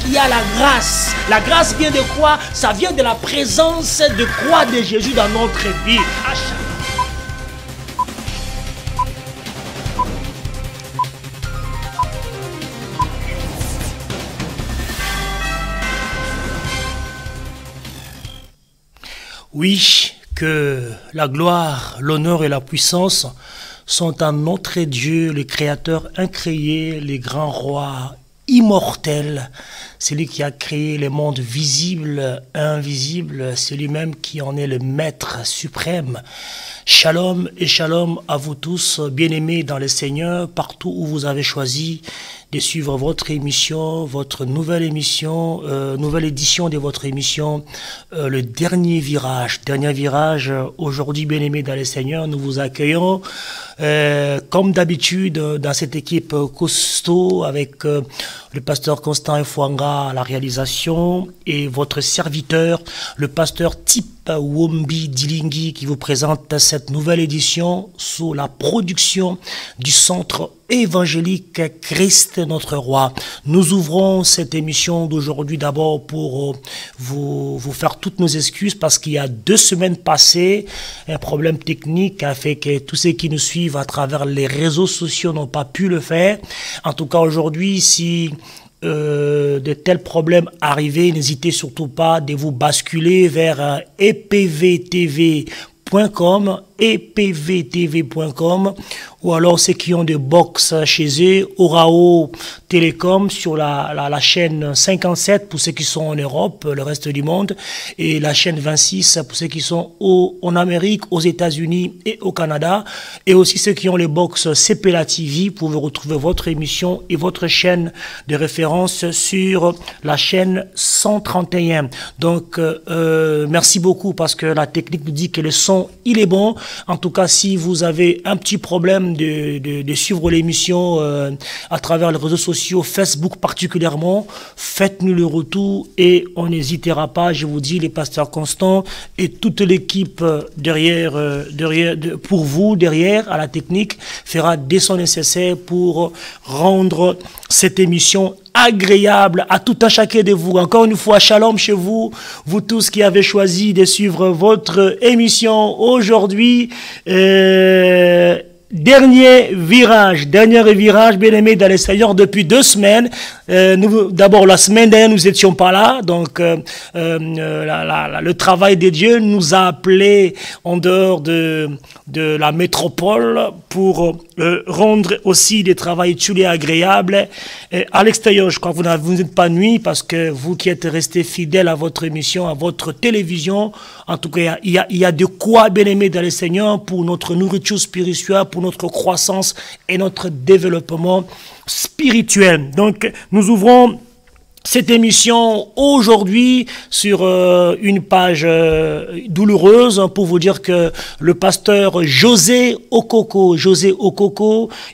il y a la grâce. La grâce vient de quoi? Ça vient de la présence de croix de Jésus dans notre vie. Oui, que la gloire, l'honneur et la puissance sont à notre Dieu, le Créateur incréé, le grand roi immortel, celui qui a créé les mondes visibles et invisibles, c'est lui-même qui en est le maître suprême. Shalom et shalom à vous tous, bien-aimés dans le Seigneur, partout où vous avez choisi de suivre votre émission, votre nouvelle émission, nouvelle édition de votre émission, le dernier virage. Dernier virage, aujourd'hui, bien-aimés dans le Seigneur, nous vous accueillons comme d'habitude dans cette équipe costaud avec le pasteur Constant Efouanga à la réalisation et votre serviteur, le pasteur Tip Wombi Dilingi qui vous présente cette nouvelle édition sous la production du Centre évangélique Christ notre Roi. Nous ouvrons cette émission d'aujourd'hui d'abord pour vous faire toutes nos excuses parce qu'il y a 2 semaines passées, un problème technique a fait que tous ceux qui nous suivent à travers les réseaux sociaux n'ont pas pu le faire. En tout cas aujourd'hui, si de tels problèmes arrivés, n'hésitez surtout pas de vous basculer vers epvtv.com, epvtv.com, ou alors ceux qui ont des box chez eux, Orao Télécom sur la chaîne 57 pour ceux qui sont en Europe, le reste du monde, et la chaîne 26 pour ceux qui sont en Amérique, aux États-Unis et au Canada, et aussi ceux qui ont les box CPLA TV, vous pouvez retrouver votre émission et votre chaîne de référence sur la chaîne 131. Donc, merci beaucoup parce que la technique nous dit que le son, il est bon. En tout cas, si vous avez un petit problème de suivre l'émission à travers les réseaux sociaux, Facebook particulièrement, faites-nous le retour et on n'hésitera pas, je vous dis, les pasteurs Constant et toute l'équipe pour vous, derrière, à la technique, fera dès son nécessaire pour rendre cette émission agréable à tout un chacun de vous. Encore une fois, shalom chez vous, vous tous qui avez choisi de suivre votre émission aujourd'hui. Dernier virage, bien aimé dans les Seigneurs depuis 2 semaines. D'abord, la semaine dernière, nous n'étions pas là. Donc, le travail de Dieu nous a appelés en dehors de la métropole pour rendre aussi des travaux utiles et agréables. Et à l'extérieur, je crois que vous n'êtes pas nuit parce que vous qui êtes restés fidèles à votre émission, à votre télévision, en tout cas, il y a de quoi, bien aimé dans les Seigneurs, pour notre nourriture spirituelle, pour notre croissance et notre développement spirituel. Donc, nous ouvrons cette émission aujourd'hui sur une page douloureuse pour vous dire que le pasteur José Okoko,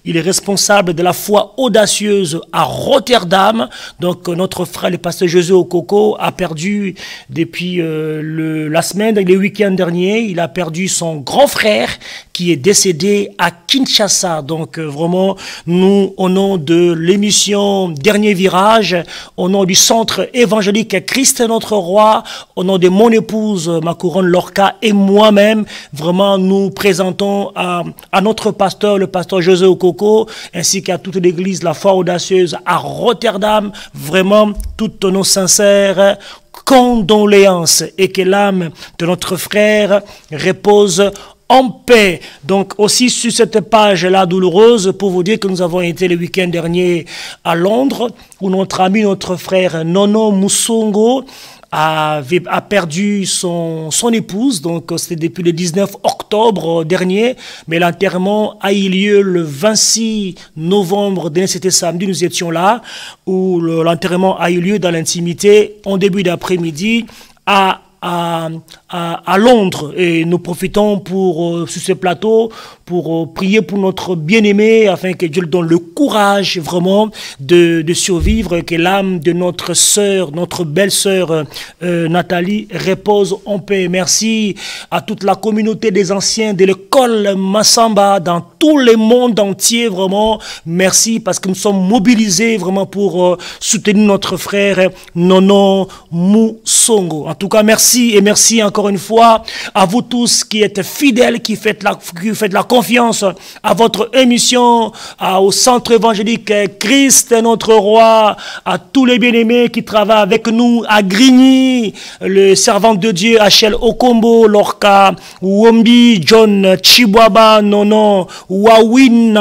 il est responsable de la foi audacieuse à Rotterdam. Donc notre frère, le pasteur José Okoko, a perdu depuis la semaine, le week-end dernier, il a perdu son grand frère qui est décédé à Kinshasa. Donc vraiment, nous, au nom de l'émission Dernier Virage, au nom du Centre évangélique Christ notre Roi, au nom de mon épouse, ma couronne Lorca et moi-même, vraiment nous présentons à notre pasteur, le pasteur José Okoko, ainsi qu'à toute l'église La Foi Audacieuse à Rotterdam, vraiment toutes nos sincères condoléances et que l'âme de notre frère repose en paix. Donc aussi sur cette page-là douloureuse, pour vous dire que nous avons été le week-end dernier à Londres, où notre ami, notre frère Nono Musongo a perdu son épouse, donc c'était depuis le 19 octobre dernier, mais l'enterrement a eu lieu le 26 novembre dernier, c'était samedi, nous étions là, où l'enterrement a eu lieu dans l'intimité, en début d'après-midi, à à Londres. Et nous profitons sur ce plateau pour prier pour notre bien-aimé, afin que Dieu lui donne le courage vraiment de survivre, que l'âme de notre sœur, notre belle-sœur Nathalie repose en paix. Merci à toute la communauté des anciens de l'école Massamba dans tout le monde entier, vraiment. Merci parce que nous sommes mobilisés vraiment pour soutenir notre frère Nono Moussongo. En tout cas, merci et merci encore une fois à vous tous qui êtes fidèles, qui faites la confiance à votre émission, au centre évangélique Christ notre roi, à tous les bien-aimés qui travaillent avec nous à Grigny, le servant de Dieu Achel Okombo, Lorca, Wombi, John Chibwaba, Nono, Wawin,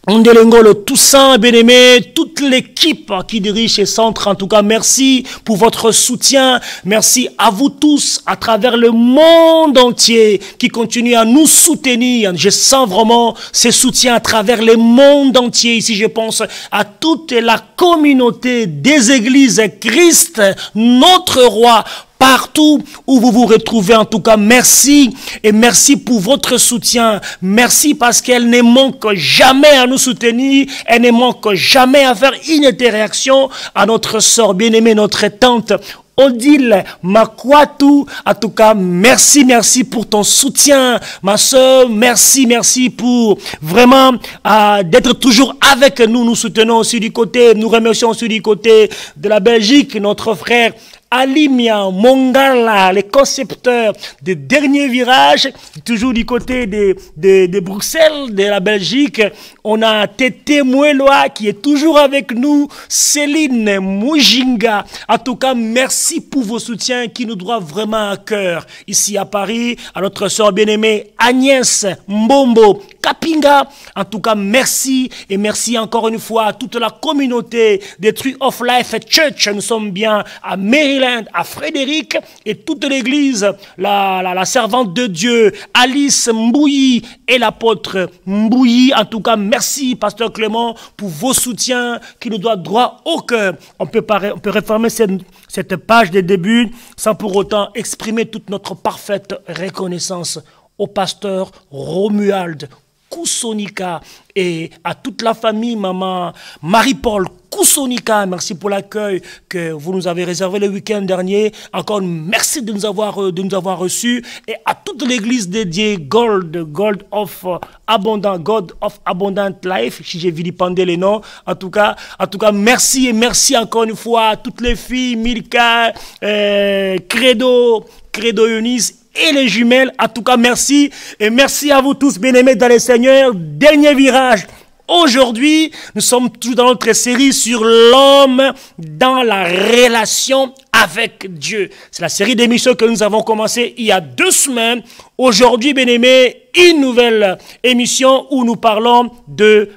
Ndelengolo, Toussaint, bien-aimé, toute l'équipe qui dirige ces centres. En tout cas, merci pour votre soutien. Merci à vous tous à travers le monde entier qui continuent à nous soutenir. Je sens vraiment ce soutien à travers le monde entier. Ici, je pense à toute la communauté des églises Christ, notre roi. Partout où vous vous retrouvez, en tout cas, merci. Et merci pour votre soutien. Merci parce qu'elle ne manque jamais à nous soutenir. Elle ne manque jamais à faire une interaction à notre sœur bien-aimée, notre tante Odile Makwatu. En tout cas, merci pour ton soutien, ma sœur. Merci pour vraiment d'être toujours avec nous. Nous soutenons aussi du côté, nous remercions aussi du côté de la Belgique, notre frère Alimia Mongala, les concepteurs des derniers virages, toujours du côté de Bruxelles, de la Belgique. On a Tété Moueloa qui est toujours avec nous, Céline Moujinga. En tout cas, merci pour vos soutiens qui nous doivent vraiment à cœur. Ici à Paris, à notre sœur bien-aimée Agnès Mbombo Kapinga. En tout cas, merci et merci encore une fois à toute la communauté des Tree of Life Church. Nous sommes bien à Maryland, à Frédéric et toute l'église, la servante de Dieu, Alice Mbouyi et l'apôtre Mbouyi. En tout cas, merci, Pasteur Clément, pour vos soutiens qui nous doivent droit au cœur. On peut refermer cette page de début sans pour autant exprimer toute notre parfaite reconnaissance au pasteur Romuald Koussonika et à toute la famille, maman Marie-Paul Koussonika. Merci pour l'accueil que vous nous avez réservé le week-end dernier. Encore merci de nous avoir reçus. Et à toute l'église dédiée God of Abundant Life, si j'ai vilipendé les noms. En tout cas, merci et merci encore une fois à toutes les filles, Milka, Credo Eunice et les jumelles. En tout cas, merci. Et merci à vous tous, bien-aimés dans le Seigneur. Dernier virage. Aujourd'hui, nous sommes toujours dans notre série sur l'homme dans la relation avec Dieu. C'est la série d'émissions que nous avons commencé il y a 2 semaines. Aujourd'hui, bien-aimés, une nouvelle émission où nous parlons de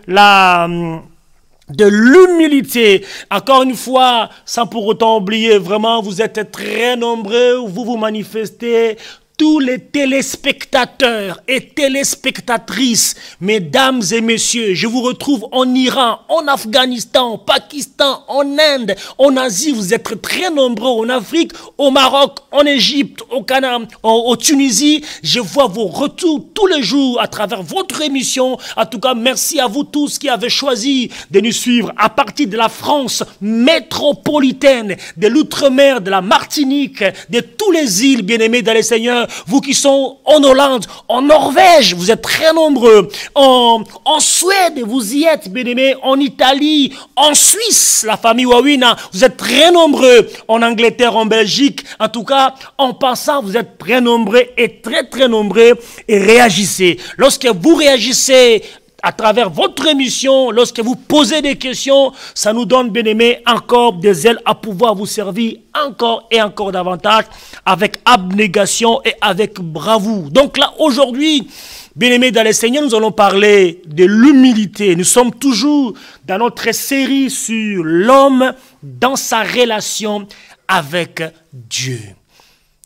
l'humilité. Encore une fois, sans pour autant oublier, vraiment, vous êtes très nombreux, vous vous manifestez. Tous les téléspectateurs et téléspectatrices, mesdames et messieurs, je vous retrouve en Iran, en Afghanistan, en Pakistan, en Inde, en Asie. Vous êtes très nombreux, en Afrique, au Maroc, en Égypte, au Canada, en Tunisie. Je vois vos retours tous les jours à travers votre émission. En tout cas, merci à vous tous qui avez choisi de nous suivre à partir de la France métropolitaine, de l'outre-mer, de la Martinique, de tous les îles, bien-aimés dans les Seigneurs. Vous qui sont en Hollande, en Norvège, vous êtes très nombreux. En Suède, vous y êtes, bien-aimés. En Italie, en Suisse, la famille Wawina, vous êtes très nombreux. En Angleterre, en Belgique, en tout cas, en passant, vous êtes très nombreux et très nombreux. Et réagissez. Lorsque vous réagissez à travers votre émission, lorsque vous posez des questions, ça nous donne, bien-aimés, encore des ailes à pouvoir vous servir encore et encore davantage avec abnégation et avec bravoure. Donc là, aujourd'hui, bien-aimés dans le Seigneur, nous allons parler de l'humilité. Nous sommes toujours dans notre série sur l'homme dans sa relation avec Dieu.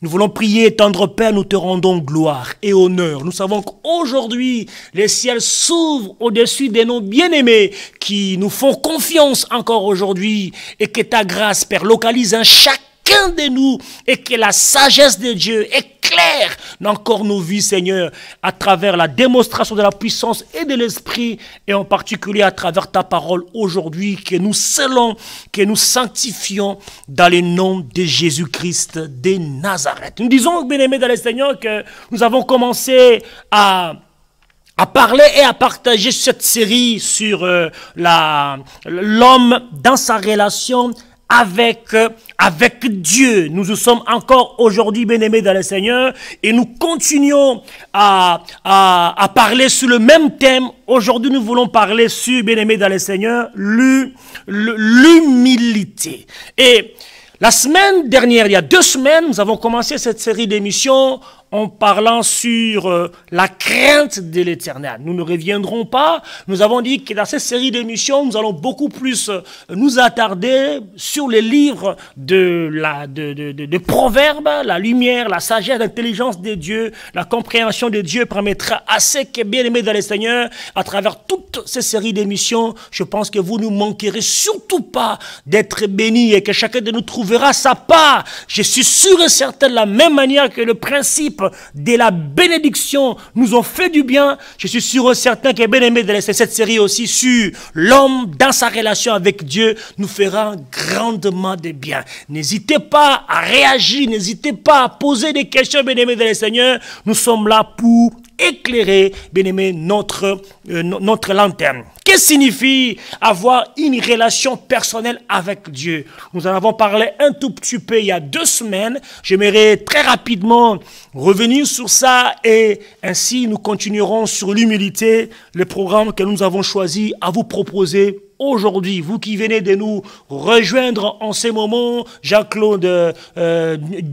Nous voulons prier, tendre Père, nous te rendons gloire et honneur. Nous savons qu'aujourd'hui, les ciels s'ouvrent au-dessus de nos bien-aimés qui nous font confiance encore aujourd'hui et que ta grâce, Père, localise chacun chacun de nous et que la sagesse de Dieu éclaire encore nos vies, Seigneur, à travers la démonstration de la puissance et de l'Esprit, et en particulier à travers ta parole aujourd'hui, que nous scellons, que nous sanctifions dans le nom de Jésus-Christ de Nazareth. Nous disons, bien-aimés dans le Seigneur, que nous avons commencé à parler et à partager cette série sur l'homme dans sa relation avec Dieu. Nous sommes encore aujourd'hui bien-aimés dans le Seigneur et nous continuons à parler sur le même thème. Aujourd'hui, nous voulons parler sur, bien-aimés dans le Seigneur, l'humilité. Et la semaine dernière, il y a 2 semaines, nous avons commencé cette série d'émissions en parlant sur la crainte de l'Éternel. Nous ne reviendrons pas. Nous avons dit que dans cette série d'émissions, nous allons beaucoup plus nous attarder sur les livres de Proverbes, la lumière, la sagesse, l'intelligence de Dieu, la compréhension de Dieu permettra à ceux qui sont bien-aimés dans le Seigneur, à travers toutes ces séries d'émissions, je pense que vous ne manquerez surtout pas d'être bénis et que chacun de nous trouvera sa part. Je suis sûr et certain de la même manière que le principe de la bénédiction nous ont fait du bien. Je suis sûr et certain que bien-aimé de cette série aussi sur l'homme dans sa relation avec Dieu nous fera grandement de bien. N'hésitez pas à réagir, n'hésitez pas à poser des questions, bien-aimé de le Seigneur. Nous sommes là pour éclairer, bien-aimé, notre lanterne. Qu'est-ce que signifie avoir une relation personnelle avec Dieu? Nous en avons parlé un tout petit peu il y a 2 semaines. J'aimerais très rapidement revenir sur ça et ainsi nous continuerons sur l'humilité, le programme que nous avons choisi à vous proposer aujourd'hui. Vous qui venez de nous rejoindre en ces moments, Jean-Claude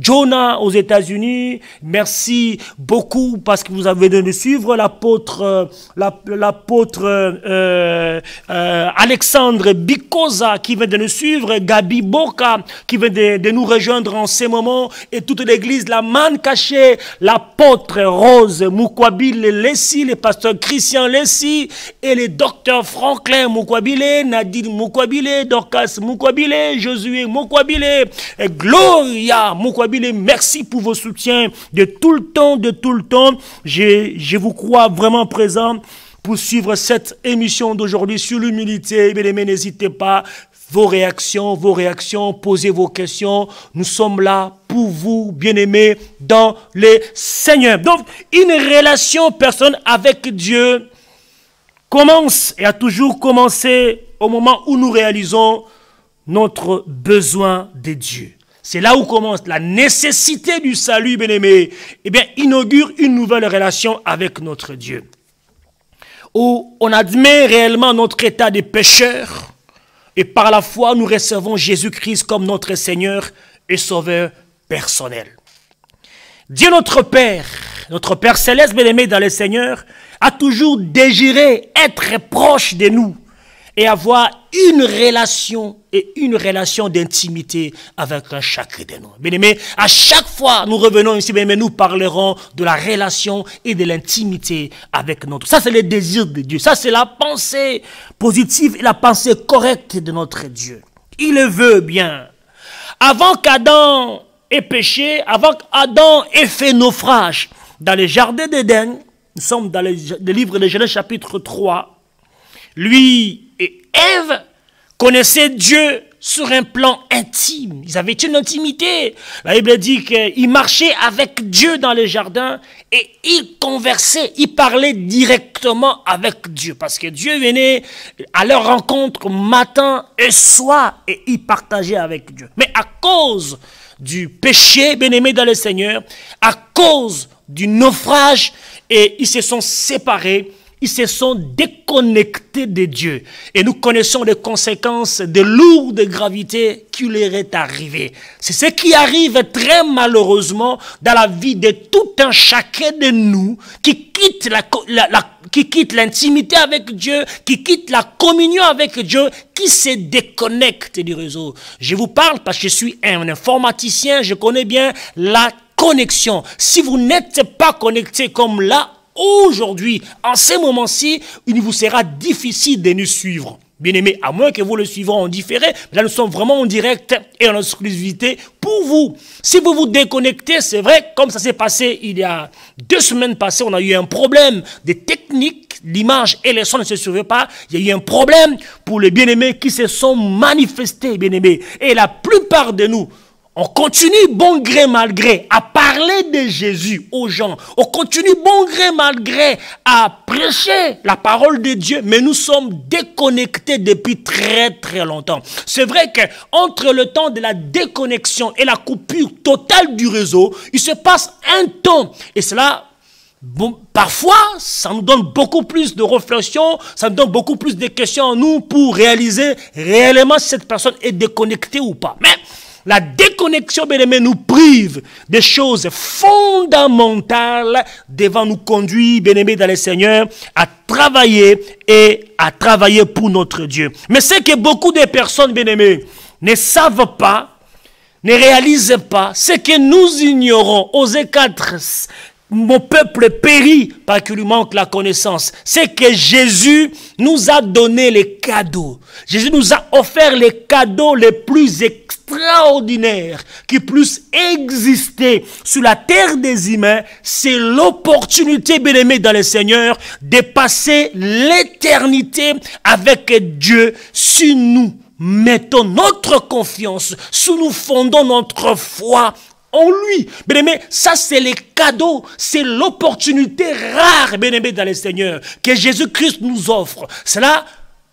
Jonah aux États-Unis, merci beaucoup parce que vous avez de suivre l'apôtre Alexandre Bikoza qui vient de nous suivre, Gabi Boka qui vient de nous rejoindre en ces moments et toute l'église, la manne cachée, l'apôtre Rose Moukwabile Lessi, le pasteur Christian Lessi et le docteur Franklin Moukwabile, Nadine Moukwabile, Dorcas Moukwabile, Josué Moukwabile, Gloria Moukwabile, merci pour vos soutiens de tout le temps, je vous crois vraiment présent pour suivre cette émission d'aujourd'hui sur l'humilité. Bien-aimés, n'hésitez pas, vos réactions, posez vos questions, nous sommes là pour vous, bien-aimés, dans le Seigneur. Donc, une relation personnelle avec Dieu commence et a toujours commencé au moment où nous réalisons notre besoin de Dieu. C'est là où commence la nécessité du salut, bien-aimé. Eh bien, inaugure une nouvelle relation avec notre Dieu, où on admet réellement notre état de pécheur et par la foi, nous recevons Jésus-Christ comme notre Seigneur et Sauveur personnel. Dieu notre Père céleste, bien-aimé dans le Seigneur, a toujours désiré être proche de nous et avoir une relation d'intimité avec chacun de nous. Bien-aimés, à chaque fois nous revenons ici, bien-aimés, nous parlerons de la relation et de l'intimité avec notre. Ça, c'est le désir de Dieu. Ça, c'est la pensée positive et la pensée correcte de notre Dieu. Il le veut bien. Avant qu'Adam ait péché, avant qu'Adam ait fait naufrage dans le jardin d'Éden, nous sommes dans le livre de Genèse chapitre 3, lui et Ève connaissaient Dieu sur un plan intime. Ils avaient une intimité. La Bible dit qu'ils marchaient avec Dieu dans le jardin et ils conversaient, ils parlaient directement avec Dieu. Parce que Dieu venait à leur rencontre matin et soir et ils partageaient avec Dieu. Mais à cause du péché, bien-aimé dans le Seigneur, à cause du naufrage, et ils se sont séparés, ils se sont déconnectés de Dieu. Et nous connaissons les conséquences de lourde gravité qui leur est arrivé. C'est ce qui arrive très malheureusement dans la vie de tout un chacun de nous qui quitte l'intimité avec Dieu, qui quitte la communion avec Dieu, qui se déconnecte du réseau. Je vous parle parce que je suis un informaticien, je connais bien la connexion. Si vous n'êtes pas connecté comme là, aujourd'hui, en ces moments-ci, il vous sera difficile de nous suivre. Bien-aimés, à moins que vous le suiviez en différé, là nous sommes vraiment en direct et en exclusivité pour vous. Si vous vous déconnectez, c'est vrai, comme ça s'est passé il y a 2 semaines passées, on a eu un problème de technique, l'image et le son ne se suivaient pas. Il y a eu un problème pour les bien-aimés qui se sont manifestés, bien-aimés. Et la plupart de nous, on continue bon gré mal gré à parler de Jésus aux gens. On continue bon gré mal gré à prêcher la parole de Dieu. Mais nous sommes déconnectés depuis très très longtemps. C'est vrai qu'entre le temps de la déconnexion et la coupure totale du réseau, il se passe un temps. Et cela, bon, parfois, ça nous donne beaucoup plus de réflexion, ça nous donne beaucoup plus de questions à nous pour réaliser réellement si cette personne est déconnectée ou pas. Mais la déconnexion, bien-aimé, nous prive des choses fondamentales devant nous conduire, bien-aimé, dans le Seigneur, à travailler et à travailler pour notre Dieu. Mais c'est que beaucoup de personnes, bien-aimés, ne savent pas, ne réalisent pas ce que nous ignorons aux écarts. Mon peuple périt parce qu'il lui manque la connaissance. C'est que Jésus nous a donné les cadeaux. Jésus nous a offert les cadeaux les plus extraordinaires qui puissent exister sur la terre des humains. C'est l'opportunité, bien-aimé dans le Seigneur, de passer l'éternité avec Dieu si nous mettons notre confiance, si nous fondons notre foi en lui. Bien-aimé, ça c'est les cadeaux, c'est l'opportunité rare, bien-aimé dans le Seigneur, que Jésus-Christ nous offre. Cela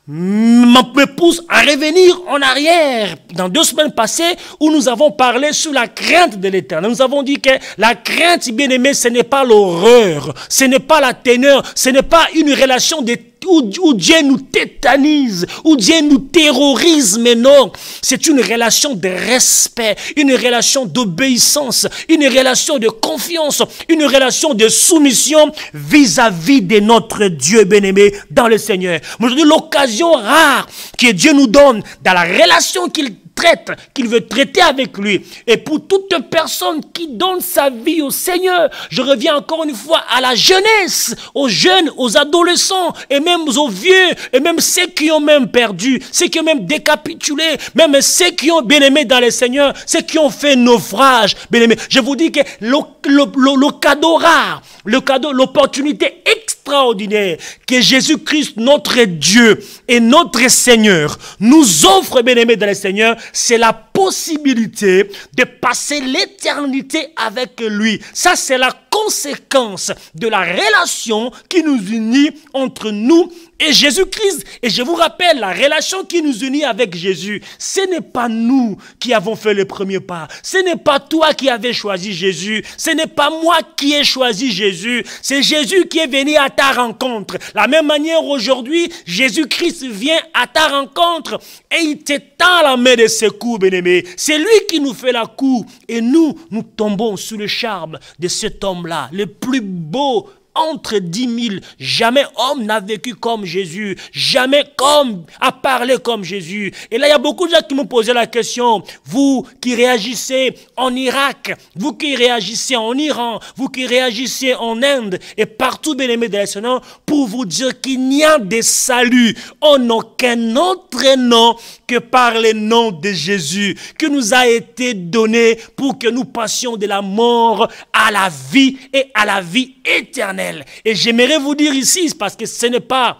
me pousse à revenir en arrière dans 2 semaines passées où nous avons parlé sur la crainte de l'Éternel. Nous avons dit que la crainte, bien-aimé, ce n'est pas l'horreur, ce n'est pas la teneur, ce n'est pas une relation de où Dieu nous tétanise, où Dieu nous terrorise, mais non, c'est une relation de respect, une relation d'obéissance, une relation de confiance, une relation de soumission vis-à-vis de notre Dieu bien-aimé dans le Seigneur. Aujourd'hui, l'occasion rare que Dieu nous donne dans la relation qu'il traite, qu'il veut traiter avec lui. Et pour toute personne qui donne sa vie au Seigneur, je reviens encore une fois à la jeunesse, aux jeunes, aux adolescents, et même aux vieux, et même ceux qui ont même perdu, ceux qui ont même décapitulé, même ceux qui ont bien aimé dans le Seigneur, ceux qui ont fait naufrage, bien aimé. Je vous dis que le cadeau rare, le cadeau, l'opportunité extraordinaire que Jésus-Christ, notre Dieu et notre Seigneur, nous offre, bien aimé dans le Seigneur, c'est la possibilité de passer l'éternité avec lui. Ça, c'est la conséquence de la relation qui nous unit entre nous et Jésus-Christ. Et je vous rappelle, la relation qui nous unit avec Jésus, ce n'est pas nous qui avons fait le premier pas. Ce n'est pas toi qui avais choisi Jésus. Ce n'est pas moi qui ai choisi Jésus. C'est Jésus qui est venu à ta rencontre. La même manière aujourd'hui, Jésus-Christ vient à ta rencontre et il t'étend la main de secours, bien-aimé. C'est lui qui nous fait la cour et nous tombons sous le charme de cet homme-là, le plus beau entre 10 000. Jamais homme n'a vécu comme Jésus. Jamais homme a parlé comme Jésus. Et là, il y a beaucoup de gens qui me posaient la question. Vous qui réagissez en Irak, vous qui réagissez en Iran, vous qui réagissez en Inde et partout, bien-aimés de la Seigneur, pour vous dire qu'il n'y a de salut en aucun autre nom que par le nom de Jésus, qui nous a été donné pour que nous passions de la mort à la vie et à la vie éternelle. Et j'aimerais vous dire ici, parce que ce n'est pas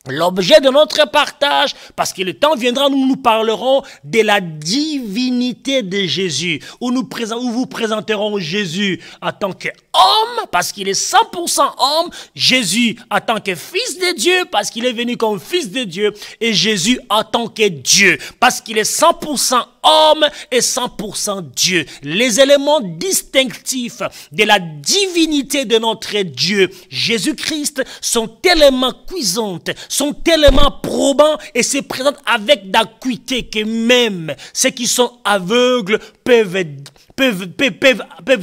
l'objet de notre partage, parce que le temps viendra où nous parlerons de la divinité de Jésus, où vous présenterons Jésus en tant qu'homme, parce qu'il est 100% homme, Jésus en tant que fils de Dieu, parce qu'il est venu comme fils de Dieu, et Jésus en tant que Dieu, parce qu'il est 100% homme et 100% Dieu. Les éléments distinctifs de la divinité de notre Dieu, Jésus-Christ, sont tellement cuisants, sont tellement probants et se présentent avec d'acuité que même ceux qui sont aveugles peuvent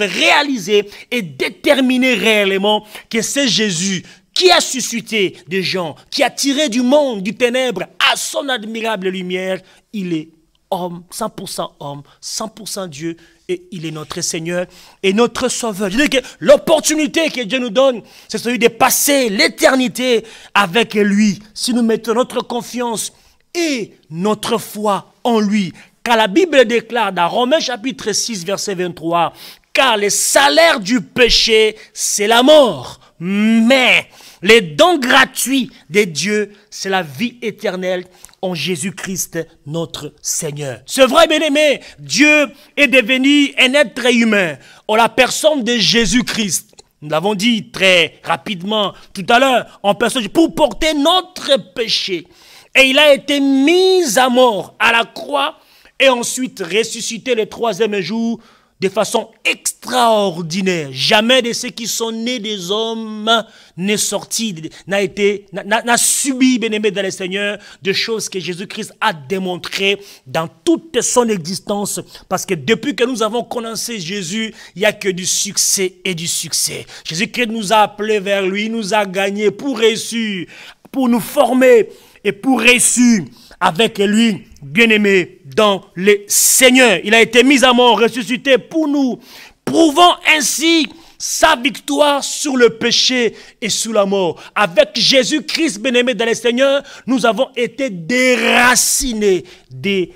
réaliser et déterminer réellement que c'est Jésus qui a suscité des gens, qui a tiré du monde, du ténèbre à son admirable lumière. Il est homme, 100% Dieu et il est notre Seigneur et notre Sauveur. Je dis que l'opportunité que Dieu nous donne, c'est celui de passer l'éternité avec lui. Si nous mettons notre confiance et notre foi en lui. Car la Bible déclare dans Romains chapitre 6, verset 23, car le salaire du péché, c'est la mort. Mais les dons gratuits de Dieu, c'est la vie éternelle en Jésus-Christ, notre Seigneur. C'est vrai, bien-aimé, Dieu est devenu un être humain en la personne de Jésus-Christ. Nous l'avons dit très rapidement tout à l'heure, en personne, pour porter notre péché. Et il a été mis à mort à la croix et ensuite ressuscité le troisième jour de façon extraordinaire. Jamais de ceux qui sont nés des hommes n'est sorti, n'a subi, bien-aimé dans le Seigneur, de choses que Jésus-Christ a démontrées dans toute son existence. Parce que depuis que nous avons commencé Jésus, il n'y a que du succès et du succès. Jésus-Christ nous a appelés vers lui, nous a gagnés pour réussir, pour nous former et pour réussir avec lui, bien-aimé dans le Seigneur. Il a été mis à mort, ressuscité pour nous, prouvant ainsi sa victoire sur le péché et sur la mort. Avec Jésus-Christ, bien-aimé dans le Seigneur, nous avons été déracinés de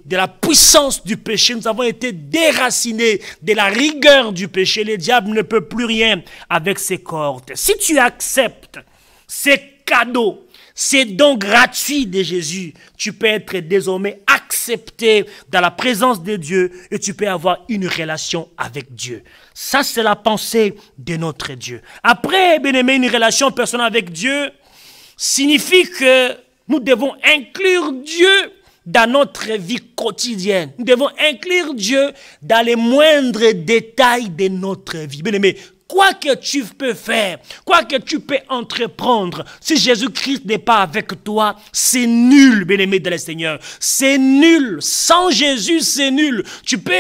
la puissance du péché. Nous avons été déracinés de la rigueur du péché. Le diable ne peut plus rien avec ses cordes. Si tu acceptes ces cadeaux, ces dons gratuits de Jésus, tu peux être désormais accepté dans la présence de Dieu et tu peux avoir une relation avec Dieu. Ça, c'est la pensée de notre Dieu. Après, bien aimé, une relation personnelle avec Dieu signifie que nous devons inclure Dieu dans notre vie quotidienne. Nous devons inclure Dieu dans les moindres détails de notre vie. Bien aimé, quoi que tu peux faire, quoi que tu peux entreprendre, si Jésus-Christ n'est pas avec toi, c'est nul, bien-aimé de le Seigneur. C'est nul. Sans Jésus, c'est nul. Tu peux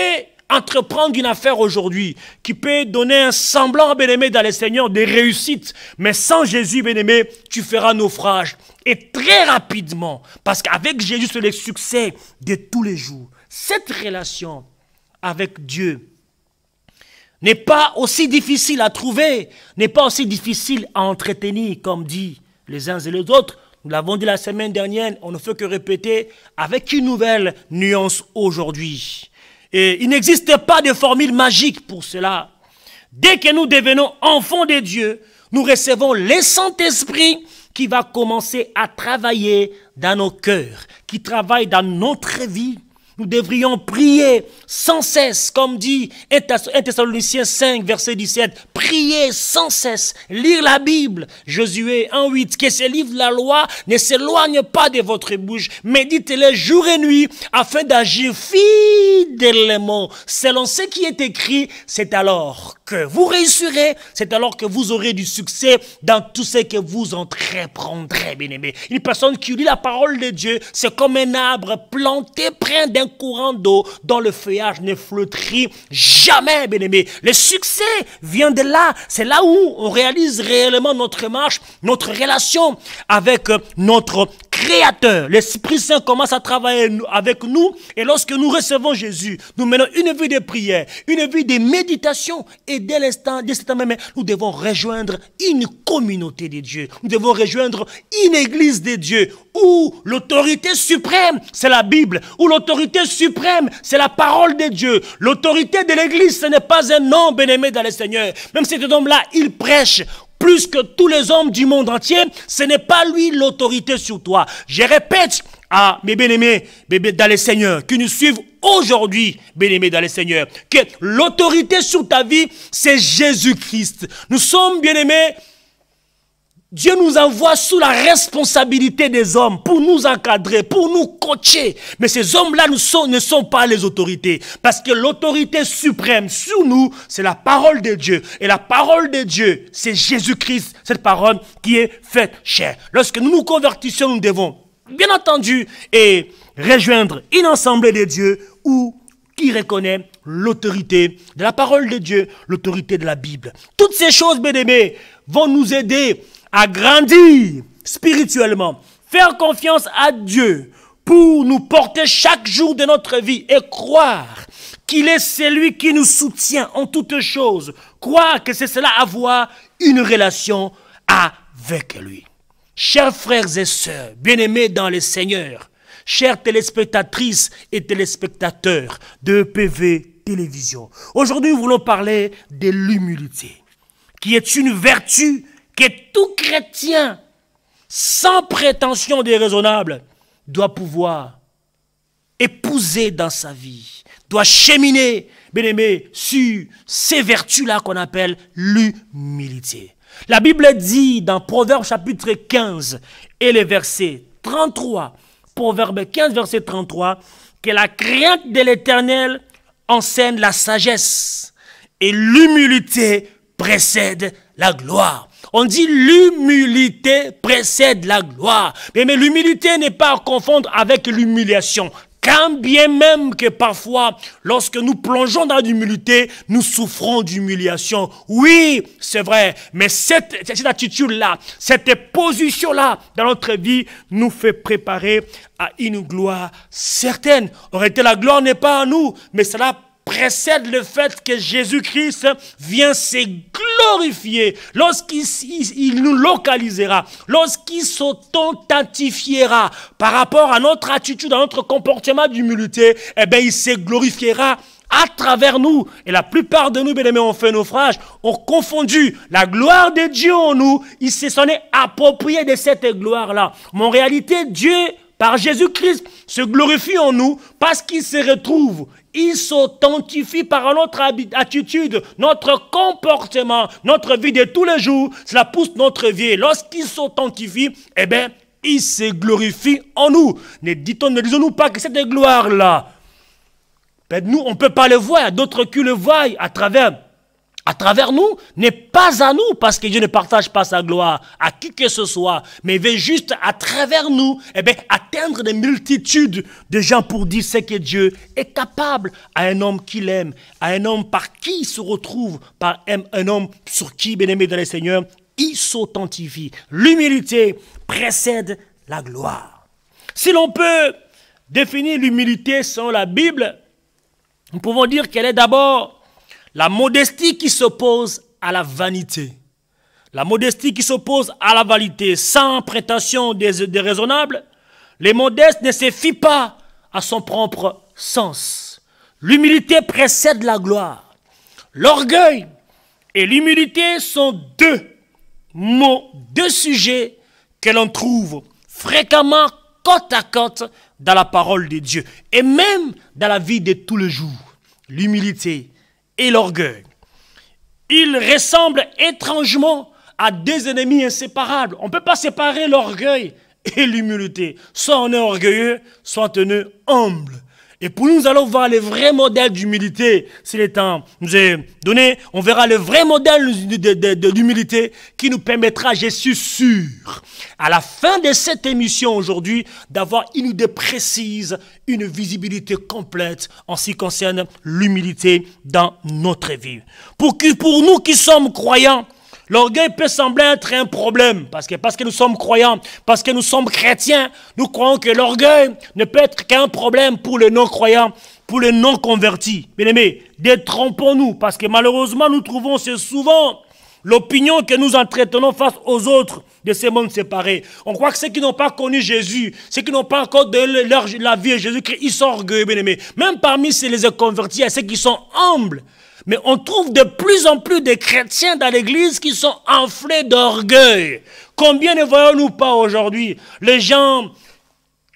entreprendre une affaire aujourd'hui qui peut donner un semblant, bien-aimé dans le Seigneur, de réussite. Mais sans Jésus, bien-aimé, tu feras naufrage. Et très rapidement, parce qu'avec Jésus, c'est le succès de tous les jours. Cette relation avec Dieu n'est pas aussi difficile à trouver, n'est pas aussi difficile à entretenir, comme dit les uns et les autres. Nous l'avons dit la semaine dernière, on ne fait que répéter avec une nouvelle nuance aujourd'hui. Et il n'existe pas de formule magique pour cela. Dès que nous devenons enfants de Dieu, nous recevons le Saint-Esprit qui va commencer à travailler dans nos cœurs, qui travaille dans notre vie. Nous devrions prier sans cesse, comme dit 1 Thessaloniciens 5, verset 17. Prier sans cesse, lire la Bible, Josué 1,8. Que ce livre de la loi ne s'éloigne pas de votre bouche. Méditez-le jour et nuit, afin d'agir fidèlement. Selon ce qui est écrit, c'est alors que vous réussirez, c'est alors que vous aurez du succès dans tout ce que vous entreprendrez, bien-aimés. Une personne qui lit la parole de Dieu, c'est comme un arbre planté près d'un courant d'eau dont le feuillage ne flétrit jamais, bien-aimé. Le succès vient de là. C'est là où on réalise réellement notre marche, notre relation avec notre Créateur. L'Esprit Saint commence à travailler avec nous et lorsque nous recevons Jésus, nous menons une vie de prière, une vie de méditation et dès l'instant, dès cet instant même, nous devons rejoindre une communauté de Dieu. Nous devons rejoindre une église de Dieu où l'autorité suprême, c'est la Bible, où l'autorité suprême, c'est la parole de Dieu. L'autorité de l'église, ce n'est pas un homme bien-aimé dans le Seigneur. Même cet homme-là, il prêche plus que tous les hommes du monde entier, ce n'est pas lui l'autorité sur toi. Je répète à mes bien-aimés dans le Seigneur, qui nous suivent aujourd'hui, bien-aimés dans le Seigneur, que l'autorité sur ta vie, c'est Jésus-Christ. Nous sommes bien-aimés. Dieu nous envoie sous la responsabilité des hommes pour nous encadrer, pour nous coacher. Mais ces hommes-là ne sont pas les autorités. Parce que l'autorité suprême sur nous, c'est la parole de Dieu. Et la parole de Dieu, c'est Jésus-Christ, cette parole qui est faite chair. Lorsque nous nous convertissons, nous devons, bien entendu, rejoindre une assemblée de Dieu qui reconnaît l'autorité de la parole de Dieu, l'autorité de la Bible. Toutes ces choses, bien aimés, vont nous aider à grandir spirituellement, faire confiance à Dieu pour nous porter chaque jour de notre vie et croire qu'il est celui qui nous soutient en toutes choses. Croire que c'est cela avoir une relation avec lui. Chers frères et sœurs, bien-aimés dans le Seigneur, chères téléspectatrices et téléspectateurs de EPV Télévision, aujourd'hui nous voulons parler de l'humilité, qui est une vertu que tout chrétien, sans prétention déraisonnable, doit pouvoir épouser dans sa vie, doit cheminer, bien-aimé, sur ces vertus-là qu'on appelle l'humilité. La Bible dit dans Proverbes chapitre 15 et le verset 33, Proverbe 15 verset 33, que la crainte de l'Éternel enseigne la sagesse et l'humilité précède la gloire. On dit l'humilité précède la gloire. Mais l'humilité n'est pas à confondre avec l'humiliation. Quand bien même que parfois, lorsque nous plongeons dans l'humilité, nous souffrons d'humiliation. Oui, c'est vrai, mais cette attitude-là, cette position-là dans notre vie nous fait préparer à une gloire certaine. En réalité, la gloire n'est pas à nous, mais cela précède le fait que Jésus-Christ vient se glorifier lorsqu'il nous localisera, lorsqu'il s'authentifiera par rapport à notre attitude, à notre comportement d'humilité, eh bien il se glorifiera à travers nous. Et la plupart de nous, bien-aimés, ont fait naufrage, ont confondu la gloire de Dieu en nous, ils se sont appropriés de cette gloire-là. Mais en réalité, Dieu, par Jésus-Christ, se glorifie en nous parce qu'il se retrouve. Il s'authentifie par notre attitude, notre comportement, notre vie de tous les jours. Cela pousse notre vie. Lorsqu'il s'authentifie, eh bien, il se glorifie en nous. Ne disons-nous pas que cette gloire-là, nous, on ne peut pas le voir. D'autres qui le voient à travers nous, n'est pas à nous, parce que Dieu ne partage pas sa gloire à qui que ce soit, mais il veut juste à travers nous, eh bien, atteindre des multitudes de gens pour dire ce que Dieu est capable à un homme qu'il aime, à un homme par qui il se retrouve, par un homme sur qui, bien-aimé dans le Seigneur, il s'authentifie. L'humilité précède la gloire. Si l'on peut définir l'humilité selon la Bible, nous pouvons dire qu'elle est d'abord la modestie qui s'oppose à la vanité. La modestie qui s'oppose à la vanité, sans prétention déraisonnable. Les modestes ne se fient pas à son propre sens. L'humilité précède la gloire. L'orgueil et l'humilité sont deux mots, deux sujets que l'on trouve fréquemment côte à côte dans la parole de Dieu. Et même dans la vie de tous les jours. L'humilité et l'orgueil. Ils ressemblent étrangement à deux ennemis inséparables. On ne peut pas séparer l'orgueil et l'humilité. Soit on est orgueilleux, soit on est humble. Et pour nous allons voir le vrai modèle d'humilité. Si le temps nous est donné, on verra le vrai modèle de l'humilité qui nous permettra, je suis sûr, à la fin de cette émission aujourd'hui, d'avoir une idée précise, une visibilité complète en ce qui concerne l'humilité dans notre vie. Pour nous qui sommes croyants, l'orgueil peut sembler être un problème, parce que nous sommes croyants, parce que nous sommes chrétiens, nous croyons que l'orgueil ne peut être qu'un problème pour les non-croyants, pour les non-convertis. Bien-aimés, détrompons-nous, parce que malheureusement, nous trouvons souvent l'opinion que nous entretenons face aux autres de ces mondes séparés. On croit que ceux qui n'ont pas connu Jésus, ceux qui n'ont pas encore donné la vie à Jésus-Christ, ils sont orgueilleux, bien-aimés. Même parmi les convertis, il y a ceux qui sont humbles. Mais on trouve de plus en plus de chrétiens dans l'église qui sont enflés d'orgueil. Combien ne voyons-nous pas aujourd'hui les gens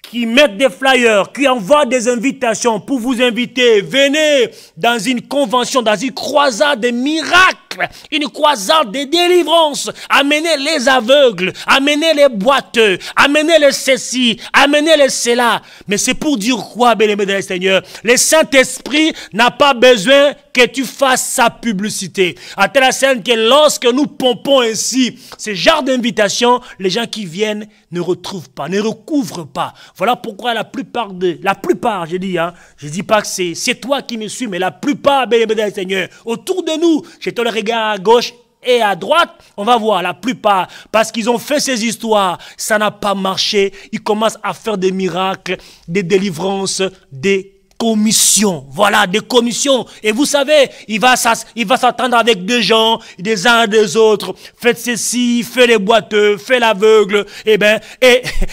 qui mettent des flyers, qui envoient des invitations pour vous inviter, venez dans une convention, dans une croisade de miracles, une croisade de délivrance, amenez les aveugles, amenez les boiteux, amenez les ceci, amenez les cela. Mais c'est pour dire quoi, bien-aimé dans le Seigneur? Le Saint-Esprit n'a pas besoin que tu fasses sa publicité. À telle scène que lorsque nous pompons ainsi ce genre d'invitation, les gens qui viennent ne retrouvent pas, ne recouvrent pas. Voilà pourquoi la plupart, je dis pas que c'est toi qui me suis, mais la plupart, bien-aimés dans le Seigneur, autour de nous, jetons le regard à gauche et à droite, on va voir la plupart, parce qu'ils ont fait ces histoires, ça n'a pas marché, ils commencent à faire des miracles, des délivrances, des commissions. Voilà, des commissions. Et vous savez, il va s'attendre avec des gens, des uns des autres. Faites ceci, faites les boiteux, faites l'aveugle. Et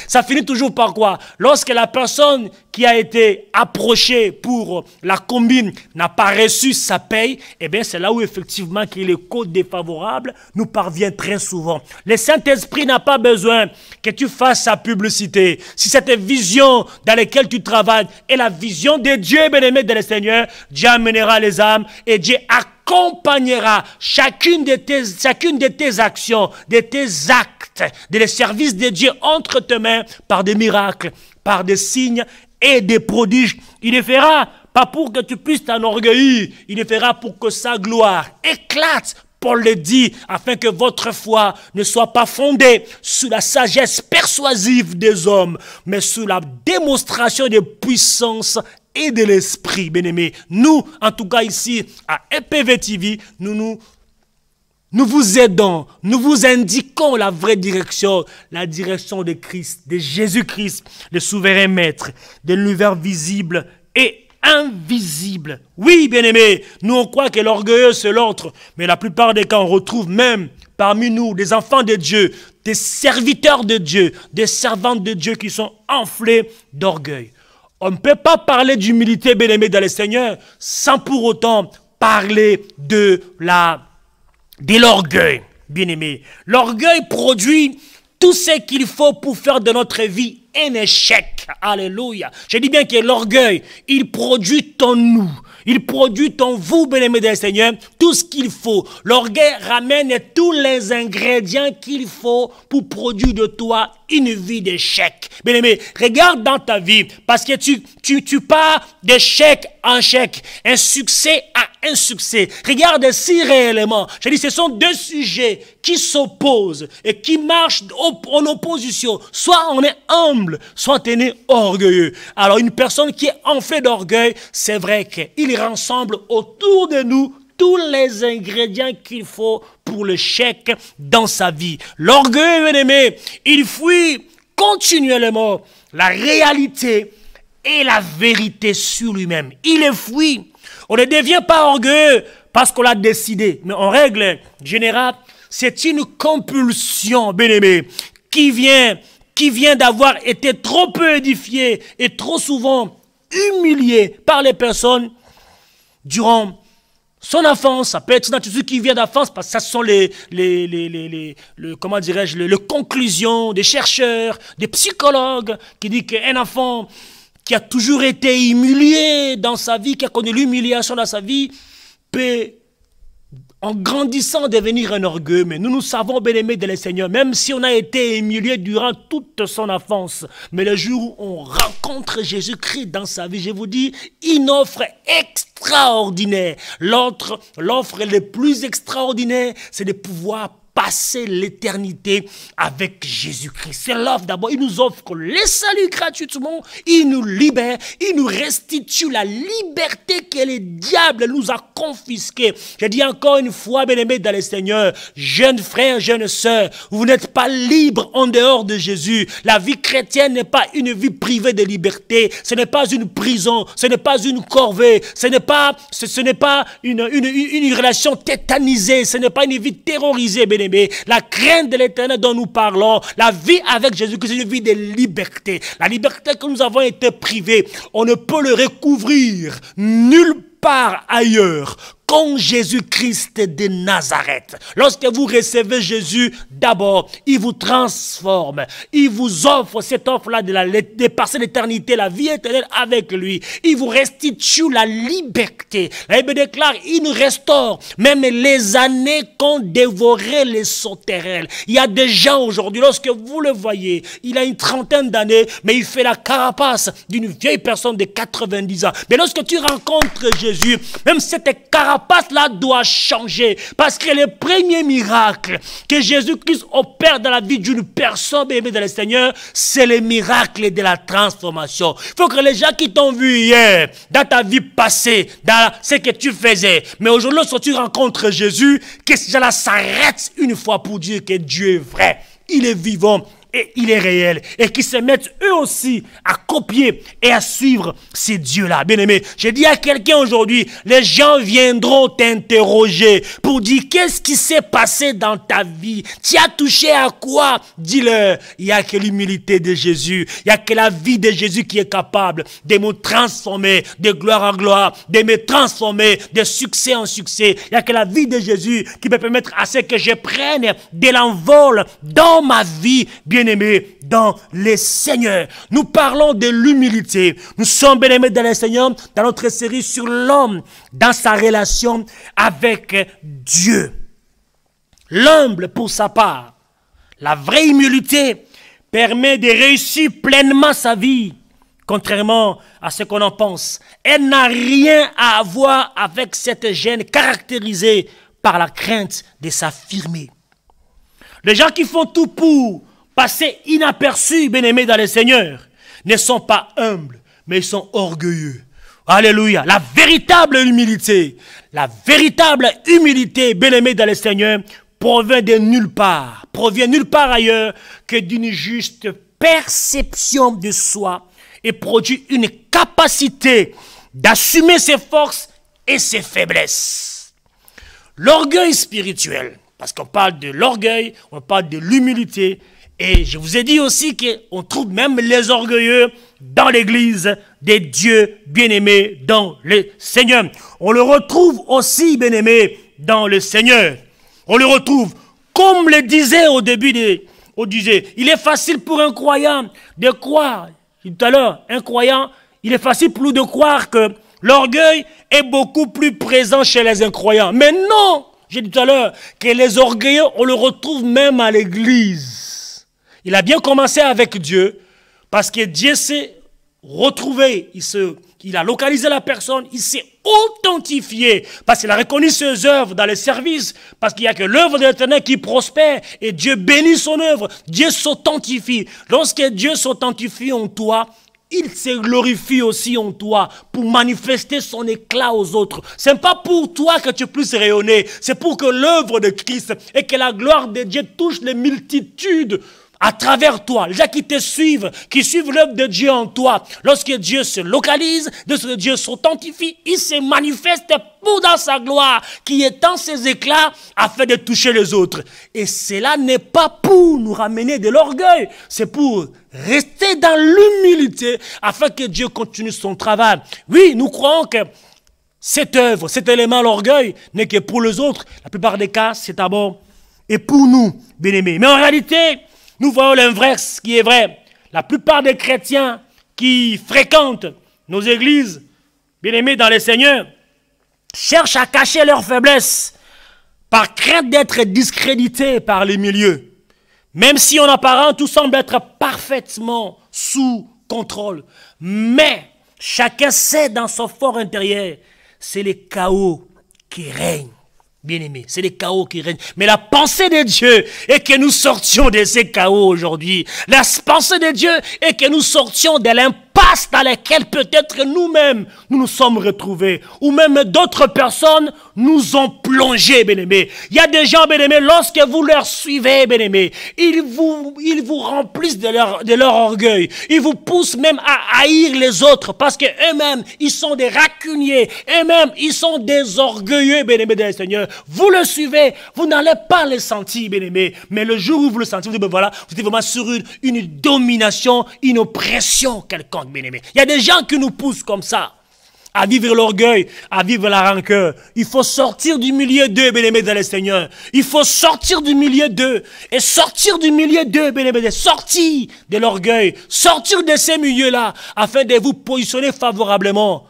ça finit toujours par quoi? Lorsque la personne qui a été approchée pour la combine n'a pas reçu sa paye, c'est là où effectivement que les codes défavorables nous parviennent très souvent. Le Saint-Esprit n'a pas besoin que tu fasses sa publicité. Si cette vision dans laquelle tu travailles est la vision de Dieu, bien-aimé de le Seigneur, Dieu amènera les âmes et Dieu accompagnera chacune de tes actions, de tes actes, de services de Dieu entre tes mains par des miracles, par des signes et des prodiges. Il le fera pas pour que tu puisses t'enorgueillir, il le fera pour que sa gloire éclate. Paul le dit, afin que votre foi ne soit pas fondée sur la sagesse persuasive des hommes, mais sur la démonstration de puissance et de l'esprit, bien-aimés. Nous, en tout cas ici, à EPV TV, nous vous aidons, nous vous indiquons la vraie direction, la direction de Christ, de Jésus-Christ, le souverain maître, de l'univers visible et invisible. Oui, bien-aimés, nous on croit que l'orgueilleux c'est l'autre, mais la plupart des cas on retrouve même parmi nous des enfants de Dieu, des serviteurs de Dieu, des servantes de Dieu qui sont enflés d'orgueil. On ne peut pas parler d'humilité, bien-aimés dans le Seigneur, sans pour autant parler de l'orgueil, bien-aimé. L'orgueil produit tout ce qu'il faut pour faire de notre vie un échec. Alléluia. Je dis bien que l'orgueil, il produit en nous. Il produit en vous, bien-aimés du Seigneur, tout ce qu'il faut. L'orgueil ramène tous les ingrédients qu'il faut pour produire de toi une vie d'échec. Bien-aimé, regarde dans ta vie, parce que tu pars d'échec en chèque, un succès à un succès. Regarde si réellement, je dis, ce sont deux sujets qui s'opposent et qui marchent en opposition. Soit on est humble, soit on est orgueilleux. Alors une personne qui est enflée d'orgueil, c'est vrai qu'il rassemble autour de nous tous les ingrédients qu'il faut pour l'échec dans sa vie. L'orgueil, bien-aimé, il fuit continuellement la réalité et la vérité sur lui-même. Il les fuit. On ne devient pas orgueilleux parce qu'on l'a décidé. Mais en règle générale, c'est une compulsion, bien-aimé, qui vient d'avoir été trop peu édifié et trop souvent humilié par les personnes durant son enfance. Ça peut être une attitude qui vient d'enfance parce que ça sont les conclusions des chercheurs, des psychologues qui disent qu'un enfant qui a toujours été humilié dans sa vie, qui a connu l'humiliation dans sa vie, peut, en grandissant, devenir un orgueil. Mais nous savons, bien-aimés de le Seigneur, même si on a été humilié durant toute son enfance, mais le jour où on rencontre Jésus-Christ dans sa vie, je vous dis, une offre extraordinaire. L'offre la plus extraordinaire, c'est de pouvoir passer l'éternité avec Jésus-Christ. C'est l'offre d'abord. Il nous offre le salut gratuitement. Il nous libère. Il nous restitue la liberté que le diable nous a confisquée. Je dis encore une fois, bien-aimés dans le Seigneur, jeunes frères, jeunes sœurs, vous n'êtes pas libres en dehors de Jésus. La vie chrétienne n'est pas une vie privée de liberté. Ce n'est pas une prison. Ce n'est pas une corvée. Ce n'est pas une relation tétanisée. Ce n'est pas une vie terrorisée, bien-aimés. La crainte de l'Éternel dont nous parlons, la vie avec Jésus-Christ, c'est une vie de liberté. La liberté que nous avons été privés, on ne peut le recouvrir nulle part ailleurs qu'en Jésus-Christ de Nazareth. Lorsque vous recevez Jésus, d'abord, il vous transforme. Il vous offre cette offre-là de passer l'éternité, la vie éternelle avec lui. Il vous restitue la liberté. La Bible déclare, il nous restaure même les années qu'ont dévoré les sauterelles. Il y a des gens aujourd'hui, lorsque vous le voyez, il a une trentaine d'années, mais il fait la carapace d'une vieille personne de 90 ans. Mais lorsque tu rencontres Jésus, même cette carapace là doit changer, parce que le premier miracle que Jésus-Christ opère dans la vie d'une personne aimée dans le Seigneur, c'est le miracle de la transformation. Il faut que les gens qui t'ont vu hier, dans ta vie passée, dans ce que tu faisais, mais aujourd'hui lorsque tu rencontres Jésus, que ces gens-là s'arrêtent une fois pour dire que Dieu est vrai. Il est vivant, et il est réel. Et qui se mettent eux aussi à copier et à suivre ces dieux-là. Bien-aimé, je dis à quelqu'un aujourd'hui, les gens viendront t'interroger pour dire qu'est-ce qui s'est passé dans ta vie. Tu as touché à quoi? Dis-leur, il n'y a que l'humilité de Jésus. Il n'y a que la vie de Jésus qui est capable de me transformer de gloire en gloire, de me transformer de succès en succès. Il n'y a que la vie de Jésus qui peut permettre à ce que je prenne de l'envol dans ma vie, bien-aimé, dans les Seigneurs. Nous parlons de l'humilité. Nous sommes bien-aimés dans les Seigneurs dans notre série sur l'homme dans sa relation avec Dieu. L'humble pour sa part, la vraie humilité permet de réussir pleinement sa vie, contrairement à ce qu'on en pense. Elle n'a rien à avoir avec cette gêne caractérisée par la crainte de s'affirmer. Les gens qui font tout pour passer inaperçus, bien-aimés dans le Seigneur, ne sont pas humbles, mais ils sont orgueilleux. Alléluia. La véritable humilité, bien-aimés dans le Seigneur, provient de nulle part, provient nulle part ailleurs que d'une juste perception de soi et produit une capacité d'assumer ses forces et ses faiblesses. L'orgueil spirituel, parce qu'on parle de l'orgueil, on parle de l'humilité, et je vous ai dit aussi qu'on trouve même les orgueilleux dans l'église des dieux bien-aimés dans le Seigneur. On le retrouve aussi, bien-aimés, dans le Seigneur. On le retrouve, comme le disait au début, il est facile pour un croyant de croire, tout à l'heure, un croyant, il est facile pour nous de croire que l'orgueil est beaucoup plus présent chez les incroyants. Mais non, j'ai dit tout à l'heure, que les orgueilleux, on le retrouve même à l'église. Il a bien commencé avec Dieu, parce que Dieu s'est retrouvé, il a localisé la personne, il s'est authentifié, parce qu'il a reconnu ses œuvres dans les services, parce qu'il n'y a que l'œuvre de l'Éternel qui prospère, et Dieu bénit son œuvre, Dieu s'authentifie. Lorsque Dieu s'authentifie en toi, il se glorifie aussi en toi pour manifester son éclat aux autres. Ce n'est pas pour toi que tu puisses rayonner, c'est pour que l'œuvre de Christ et que la gloire de Dieu touche les multitudes à travers toi, les gens qui te suivent, qui suivent l'œuvre de Dieu en toi. Lorsque Dieu se localise, lorsque Dieu s'authentifie, il se manifeste pour dans sa gloire, qui étend ses éclats afin de toucher les autres. Et cela n'est pas pour nous ramener de l'orgueil, c'est pour rester dans l'humilité afin que Dieu continue son travail. Oui, nous croyons que cette œuvre, cet élément, l'orgueil, n'est que pour les autres. La plupart des cas, c'est d'abord et pour nous, bien-aimés. Mais en réalité, nous voyons l'inverse qui est vrai. La plupart des chrétiens qui fréquentent nos églises, bien-aimés dans le Seigneur, cherchent à cacher leurs faiblesses par crainte d'être discrédités par les milieux. Même si en apparence, tout semble être parfaitement sous contrôle. Mais chacun sait dans son fort intérieur, c'est le chaos qui règne. Bien-aimés, c'est les chaos qui règnent. Mais la pensée de Dieu est que nous sortions de ces chaos aujourd'hui. La pensée de Dieu est que nous sortions de l'impasse dans laquelle peut-être nous-mêmes nous nous sommes retrouvés. Ou même d'autres personnes nous ont plongés, bien-aimés. Il y a des gens, bien-aimés, lorsque vous leur suivez, bien-aimés, ils vous remplissent de leur orgueil. Ils vous poussent même à haïr les autres parce qu'eux-mêmes, ils sont des rancuniers. Eux-mêmes, ils sont des orgueilleux, bien-aimés de Seigneur. Vous le suivez, vous n'allez pas le sentir, bien-aimé. Mais le jour où vous le sentez, vous dites, ben voilà, vous êtes vraiment sur une domination, une oppression quelconque, bien-aimé. Il y a des gens qui nous poussent comme ça, à vivre l'orgueil, à vivre la rancœur. Il faut sortir du milieu d'eux, bien-aimés dans le Seigneur. Il faut sortir du milieu d'eux. Et sortir du milieu d'eux, bien-aimés, sortir de l'orgueil, sortir de ces milieux-là, afin de vous positionner favorablement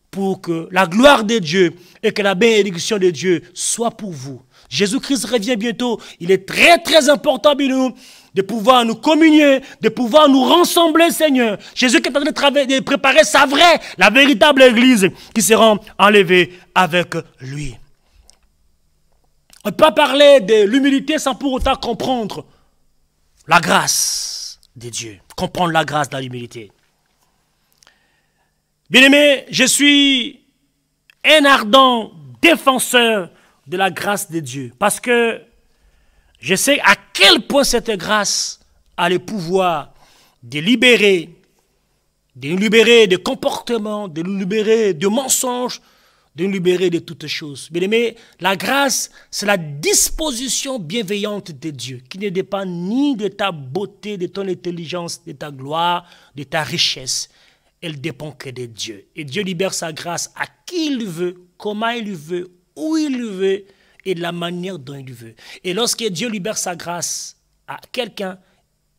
pour que la gloire de Dieu et que la bénédiction de Dieu soit pour vous. Jésus-Christ revient bientôt. Il est très très important pour nous de pouvoir nous communier, de pouvoir nous rassembler, Seigneur. Jésus qui est en train de préparer sa vraie, la véritable église qui sera enlevée avec lui. On ne peut pas parler de l'humilité sans pour autant comprendre la grâce de Dieu. Comprendre la grâce dans l'humilité. Bien-aimé, je suis un ardent défenseur de la grâce de Dieu. Parce que je sais à quel point cette grâce a le pouvoir de libérer des comportements, de nous libérer de mensonges, de nous libérer de toutes choses. Bien-aimés, la grâce, c'est la disposition bienveillante de Dieu, qui ne dépend ni de ta beauté, de ton intelligence, de ta gloire, de ta richesse. Elle dépend que de Dieu. Et Dieu libère sa grâce à qui il veut, comment il veut, où il veut, et de la manière dont il veut. Et lorsque Dieu libère sa grâce à quelqu'un,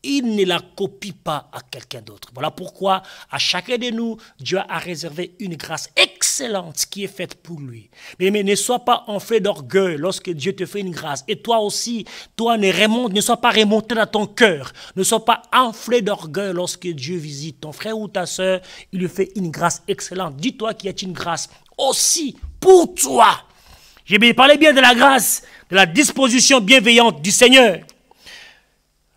il ne la copie pas à quelqu'un d'autre. Voilà pourquoi à chacun de nous, Dieu a réservé une grâce excellente qui est faite pour lui. Mais ne sois pas enflé d'orgueil lorsque Dieu te fait une grâce. Et toi aussi, toi ne sois pas remonté dans ton cœur. Ne sois pas enflé d'orgueil lorsque Dieu visite ton frère ou ta soeur. Il lui fait une grâce excellente. Dis-toi qu'il y a une grâce aussi pour toi. J'ai parlé bien de la grâce, de la disposition bienveillante du Seigneur.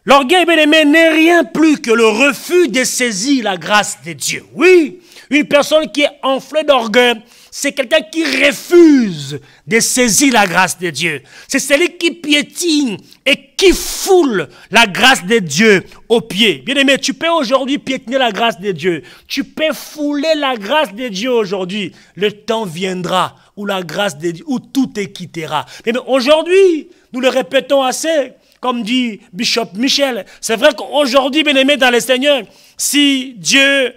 L'orgueil, bien-aimé, n'est rien plus que le refus de saisir la grâce de Dieu. Oui, une personne qui est enflée d'orgueil, c'est quelqu'un qui refuse de saisir la grâce de Dieu. C'est celui qui piétine et qui foule la grâce de Dieu aux pieds. Bien-aimé, tu peux aujourd'hui piétiner la grâce de Dieu. Tu peux fouler la grâce de Dieu aujourd'hui. Le temps viendra où la grâce de Dieu, où tout te quittera. Mais aujourd'hui, nous le répétons assez. Comme dit Bishop Michel, c'est vrai qu'aujourd'hui, bien-aimé dans le Seigneur, si Dieu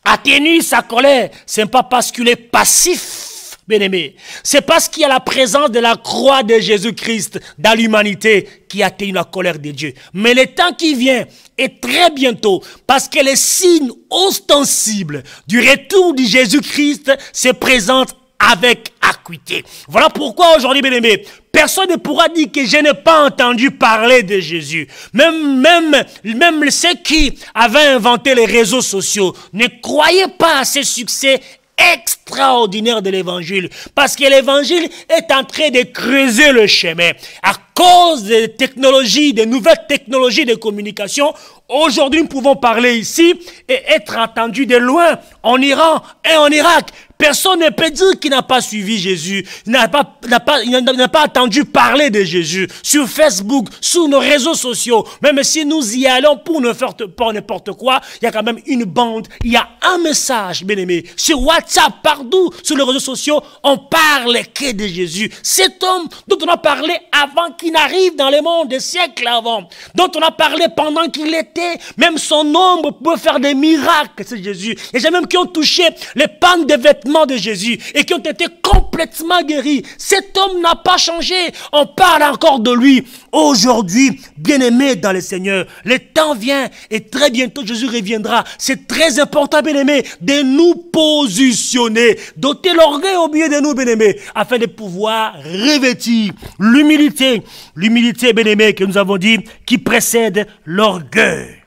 atténue sa colère, ce n'est pas parce qu'il est passif, bien-aimé. C'est parce qu'il y a la présence de la croix de Jésus-Christ dans l'humanité qui atténue la colère de Dieu. Mais le temps qui vient est très bientôt, parce que les signes ostensibles du retour de Jésus-Christ se présentent avec acuité. Voilà pourquoi aujourd'hui, bien-aimé, personne ne pourra dire que je n'ai pas entendu parler de Jésus. Même ceux qui avaient inventé les réseaux sociaux ne croyaient pas à ce succès extraordinaire de l'évangile, parce que l'évangile est en train de creuser le chemin. À cause des technologies, des nouvelles technologies de communication, aujourd'hui nous pouvons parler ici et être entendus de loin, en Iran et en Irak. Personne ne peut dire qu'il n'a pas suivi Jésus, il n'a pas entendu parler de Jésus sur Facebook, sur nos réseaux sociaux. Même si nous y allons pour ne faire pas n'importe quoi, il y a quand même une bande, il y a un message, bien aimé. Sur WhatsApp, partout, sur les réseaux sociaux, on parle que de Jésus. Cet homme dont on a parlé avant qu'il n'arrive dans le monde, des siècles avant, dont on a parlé pendant qu'il était, même son ombre peut faire des miracles, c'est Jésus. Il y a même qui ont touché les pannes de vêtements de Jésus et qui ont été complètement guéris. Cet homme n'a pas changé. On parle encore de lui. Aujourd'hui, bien-aimé dans le Seigneur, le temps vient et très bientôt Jésus reviendra. C'est très important, bien-aimé, de nous positionner, d'ôter l'orgueil au milieu de nous, bien-aimé, afin de pouvoir revêtir l'humilité. L'humilité, bien-aimé, que nous avons dit, qui précède l'orgueil.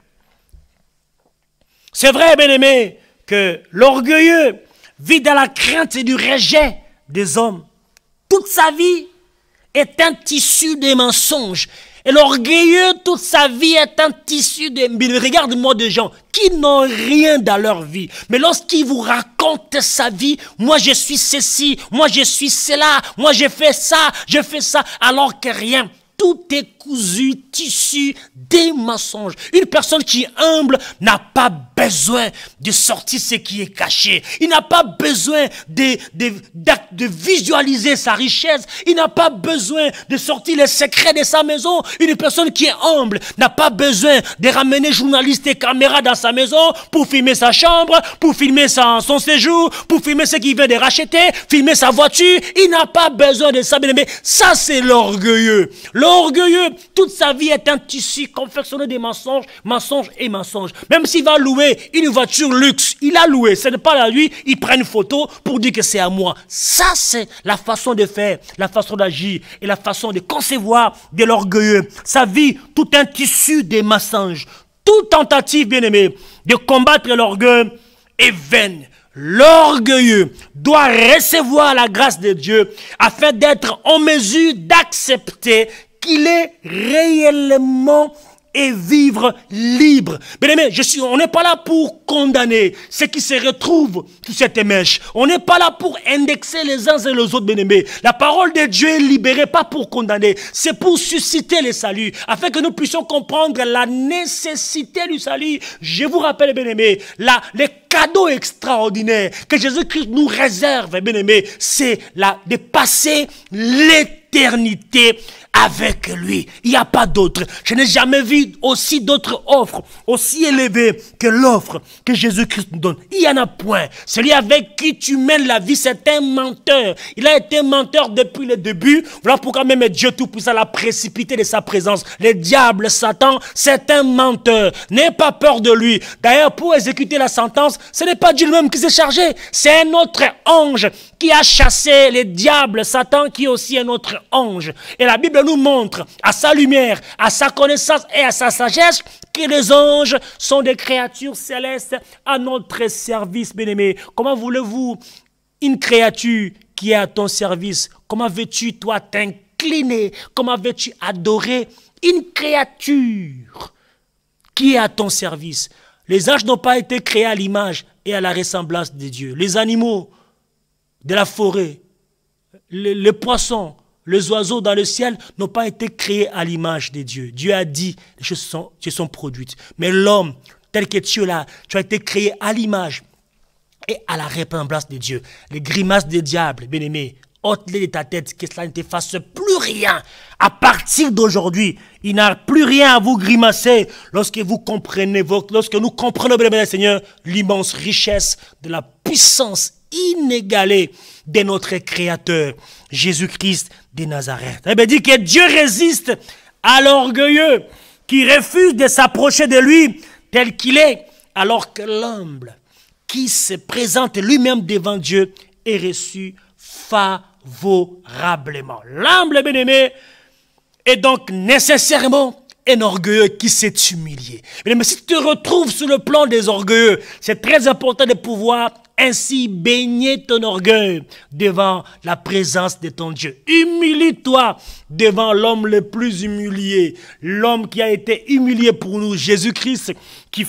C'est vrai, bien-aimé, que l'orgueilleux vit dans la crainte et du rejet des hommes. Toute sa vie est un tissu de mensonges. Et l'orgueilleux, toute sa vie est un tissu de... Regarde-moi des gens qui n'ont rien dans leur vie. Mais lorsqu'ils vous racontent sa vie, moi je suis ceci, moi je suis cela, moi je fais ça, alors que rien. Tout est cousu, tissu, des mensonges. Une personne qui est humble n'a pas besoin de sortir ce qui est caché. Il n'a pas besoin de visualiser sa richesse. Il n'a pas besoin de sortir les secrets de sa maison. Une personne qui est humble n'a pas besoin de ramener journalistes et caméras dans sa maison pour filmer sa chambre, pour filmer son séjour, pour filmer ce qu'il vient de racheter, filmer sa voiture. Il n'a pas besoin de ça, mais ça c'est l'orgueilleux. L'orgueilleux, toute sa vie est un tissu confectionné des mensonges, mensonges et mensonges. Même s'il va louer une voiture luxe, il a loué, ce n'est pas à lui, il prend une photo pour dire que c'est à moi. Ça, c'est la façon de faire, la façon d'agir et la façon de concevoir de l'orgueilleux. Sa vie, tout un tissu des mensonges. Toute tentative, bien aimé, de combattre l'orgueil est vaine. L'orgueilleux doit recevoir la grâce de Dieu afin d'être en mesure d'accepter qu'il est réellement et vivre libre. Bien-aimés, on n'est pas là pour condamner ceux qui se retrouvent sous cette mèche. On n'est pas là pour indexer les uns et les autres, bien-aimés. La parole de Dieu est libérée, pas pour condamner. C'est pour susciter le salut, afin que nous puissions comprendre la nécessité du salut. Je vous rappelle, bien-aimés, les cadeaux extraordinaires que Jésus-Christ nous réserve, bien-aimés, c'est de passer l'éternité avec lui. Il n'y a pas d'autre. Je n'ai jamais vu aussi d'autres offres aussi élevées que l'offre que Jésus-Christ nous donne. Il n'y en a point. Celui avec qui tu mènes la vie, c'est un menteur. Il a été menteur depuis le début. Voilà pourquoi même Dieu Tout-Puissant l'a précipité de sa présence. Le diable, Satan, c'est un menteur. N'aie pas peur de lui. D'ailleurs, pour exécuter la sentence, ce n'est pas Dieu lui-même qui s'est chargé. C'est un autre ange qui a chassé le diable, Satan, qui est aussi un autre ange. Et la Bible nous montre, à sa lumière, à sa connaissance et à sa sagesse, que les anges sont des créatures célestes à notre service, bien-aimés. Comment voulez-vous une créature qui est à ton service? Comment veux-tu, toi, t'incliner? Comment veux-tu adorer une créature qui est à ton service? Les anges n'ont pas été créés à l'image et à la ressemblance de Dieu. Les animaux de la forêt, les poissons, les oiseaux dans le ciel n'ont pas été créés à l'image de Dieu. Dieu a dit, les choses sont produites. Mais l'homme, tel que tu es là, tu as été créé à l'image et à la ressemblance de Dieu. Les grimaces des diables, bien-aimés, ôte-les de ta tête, que cela ne te fasse plus rien. À partir d'aujourd'hui, il n'y a plus rien à vous grimacer lorsque vous comprenez, lorsque nous comprenons, bien-aimés Seigneur, l'immense richesse de la puissance inégalée de notre Créateur, Jésus-Christ de Nazareth. Eh bien, dit que Dieu résiste à l'orgueilleux qui refuse de s'approcher de lui tel qu'il est, alors que l'humble qui se présente lui-même devant Dieu est reçu favorablement. L'humble, bien-aimé, est donc nécessairement un orgueilleux qui s'est humilié. Mais si tu te retrouves sur le plan des orgueilleux, c'est très important de pouvoir ainsi baigner ton orgueil devant la présence de ton Dieu. Humilie-toi devant l'homme le plus humilié, l'homme qui a été humilié pour nous, Jésus-Christ, qui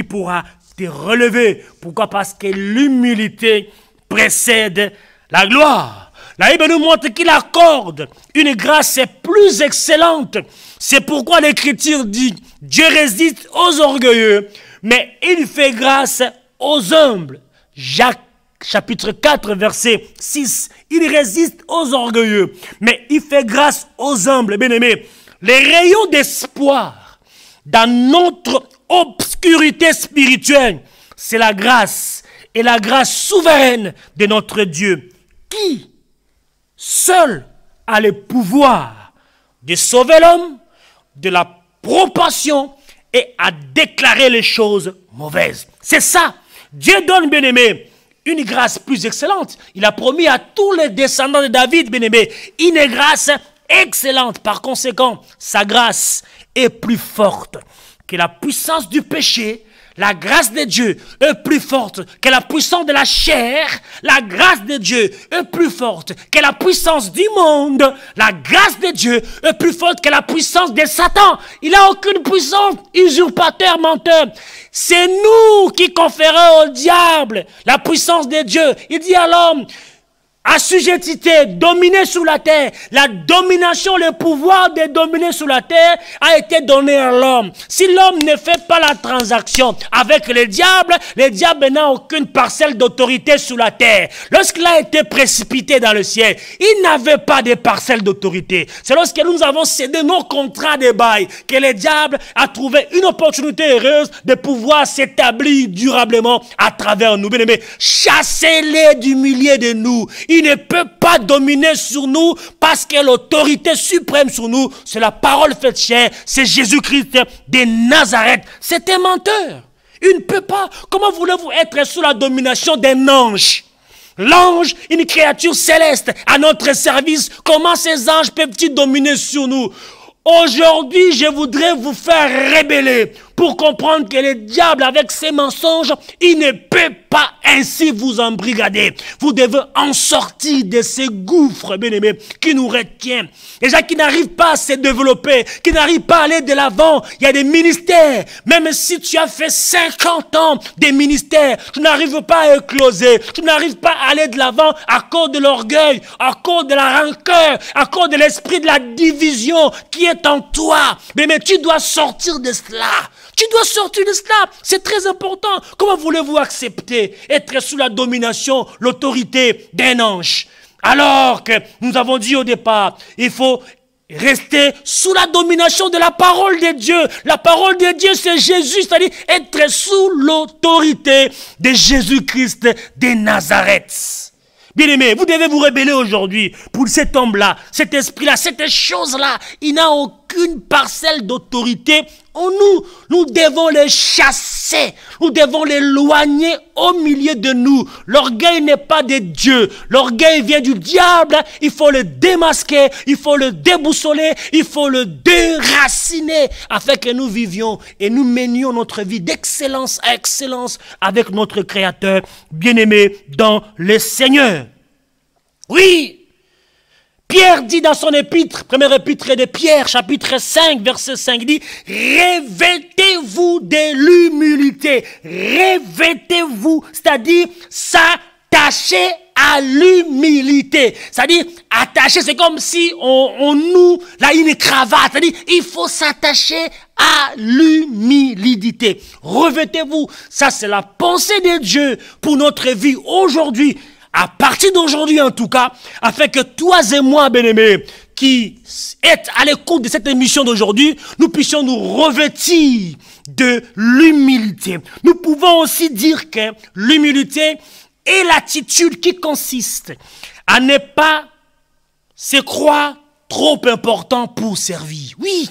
pourra te relever. Pourquoi? Parce que l'humilité précède la gloire. La Bible nous montre qu'il accorde une grâce plus excellente. C'est pourquoi l'Écriture dit, Dieu résiste aux orgueilleux, mais il fait grâce aux humbles. Jacques chapitre 4 verset 6, il résiste aux orgueilleux, mais il fait grâce aux humbles. Bien-aimés, les rayons d'espoir dans notre obscurité spirituelle, c'est la grâce et la grâce souveraine de notre Dieu, qui seul a le pouvoir de sauver l'homme de la propassion et à déclarer les choses mauvaises. C'est ça. Dieu donne, bien-aimé, une grâce plus excellente. Il a promis à tous les descendants de David, bien-aimé, une grâce excellente. Par conséquent, sa grâce est plus forte que la puissance du péché. La grâce de Dieu est plus forte que la puissance de la chair. La grâce de Dieu est plus forte que la puissance du monde. La grâce de Dieu est plus forte que la puissance de Satan. Il n'a aucune puissance, usurpateur, menteur. C'est nous qui conférons au diable la puissance de Dieu. Il dit à l'homme, assujettité, dominer sous la terre. La domination, le pouvoir de dominer sous la terre a été donné à l'homme. Si l'homme ne fait pas la transaction avec le diable n'a aucune parcelle d'autorité sous la terre. Lorsqu'il a été précipité dans le ciel, il n'avait pas de parcelle d'autorité. C'est lorsque nous avons cédé nos contrats de bail que le diable a trouvé une opportunité heureuse de pouvoir s'établir durablement à travers nous. Bien-aimés, chassez-les du milieu de nous. Il ne peut pas dominer sur nous parce que l'autorité suprême sur nous, c'est la parole faite chair, c'est Jésus-Christ de Nazareth. C'est un menteur. Il ne peut pas. Comment voulez-vous être sous la domination d'un ange? L'ange, une créature céleste à notre service. Comment ces anges peuvent-ils dominer sur nous? Aujourd'hui, je voudrais vous faire rébeller pour comprendre que le diable, avec ses mensonges, il ne peut pas ainsi vous embrigader. Vous devez en sortir de ces gouffres, bien-aimés, qui nous retiennent. Les gens qui n'arrivent pas à se développer, qui n'arrivent pas à aller de l'avant. Il y a des ministères. Même si tu as fait 50 ans des ministères, tu n'arrives pas à écloser. Tu n'arrives pas à aller de l'avant à cause de l'orgueil, à cause de la rancœur, à cause de l'esprit de la division qui est en toi. Mais tu dois sortir de cela. Tu dois sortir de cela. C'est très important. Comment voulez-vous accepter être sous la domination, l'autorité d'un ange? Alors que nous avons dit au départ, il faut rester sous la domination de la parole de Dieu. La parole de Dieu, c'est Jésus, c'est-à-dire être sous l'autorité de Jésus-Christ de Nazareth. Bien-aimés, vous devez vous rebeller aujourd'hui pour cet homme-là, cet esprit-là, cette chose-là. Il n'a aucune parcelle d'autorité en nous. Nous devons les chasser. Nous devons l'éloigner au milieu de nous. L'orgueil n'est pas de Dieu. L'orgueil vient du diable. Il faut le démasquer. Il faut le déboussoler. Il faut le déraciner afin que nous vivions et nous menions notre vie d'excellence à excellence avec notre Créateur bien-aimé dans le Seigneur. Oui, Pierre dit dans son épître, première épître de Pierre, chapitre 5, verset 5, il dit, revêtez-vous de l'humilité, revêtez-vous, c'est-à-dire s'attacher à l'humilité, c'est-à-dire attacher, c'est comme si on noue là une cravate, c'est-à-dire il faut s'attacher à l'humilité. Revêtez-vous, ça c'est la pensée de Dieu pour notre vie aujourd'hui. À partir d'aujourd'hui en tout cas, afin que toi et moi, bien-aimés, qui êtes à l'écoute de cette émission d'aujourd'hui, nous puissions nous revêtir de l'humilité. Nous pouvons aussi dire que l'humilité est l'attitude qui consiste à ne pas se croire trop important pour servir. Oui,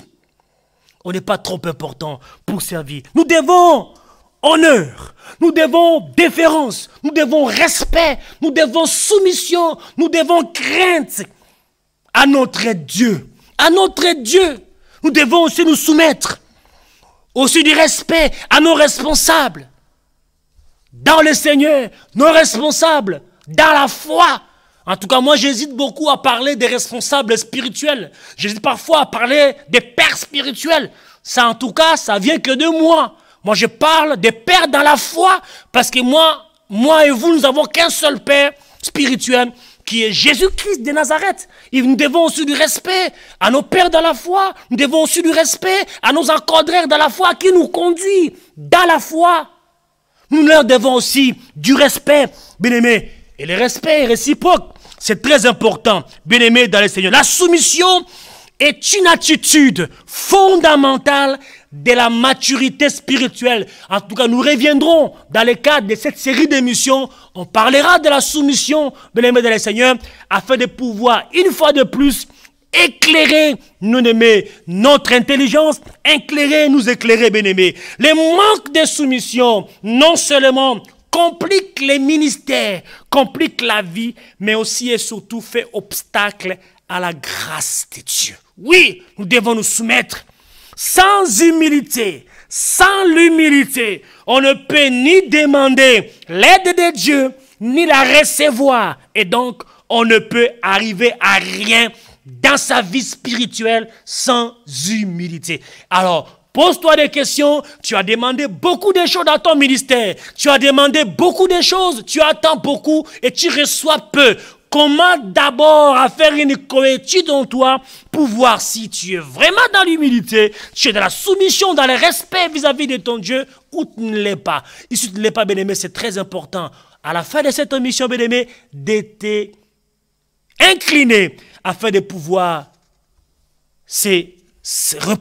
on n'est pas trop important pour servir. Nous devons honneur, nous devons déférence, nous devons respect, nous devons soumission, nous devons crainte à notre Dieu. À notre Dieu, nous devons aussi nous soumettre, aussi du respect à nos responsables. Dans le Seigneur, nos responsables, dans la foi. En tout cas, moi j'hésite beaucoup à parler des responsables spirituels. J'hésite parfois à parler des pères spirituels. Ça en tout cas, ça vient que de moi. Moi, je parle des pères dans la foi, parce que moi et vous, nous n'avons qu'un seul père spirituel, qui est Jésus-Christ de Nazareth. Et nous devons aussi du respect à nos pères dans la foi. Nous devons aussi du respect à nos encadreurs dans la foi qui nous conduisent dans la foi. Nous leur devons aussi du respect, bien-aimés. Et le respect est réciproque. C'est très important, bien-aimés dans le Seigneur. La soumission est une attitude fondamentale de la maturité spirituelle. En tout cas, nous reviendrons dans le cadre de cette série d'émissions. On parlera de la soumission, bien-aimés dans le Seigneur, afin de pouvoir, une fois de plus, éclairer, bien-aimés, notre intelligence, nous éclairer, bien-aimés. Le manque de soumission, non seulement complique les ministères, complique la vie, mais aussi et surtout fait obstacle à la grâce de Dieu. Oui, nous devons nous soumettre. Sans humilité, sans l'humilité, on ne peut ni demander l'aide de Dieu, ni la recevoir. Et donc, on ne peut arriver à rien dans sa vie spirituelle sans humilité. Alors, pose-toi des questions. Tu as demandé beaucoup de choses dans ton ministère. Tu as demandé beaucoup de choses. Tu attends beaucoup et tu reçois peu. Comment d'abord à faire une coétude en toi pour voir si tu es vraiment dans l'humilité, tu es dans la soumission, dans le respect vis-à-vis de ton Dieu ou tu ne l'es pas. Et si tu ne l'es pas, bien-aimé, c'est très important. À la fin de cette émission, bien-aimé, d'être incliné afin de pouvoir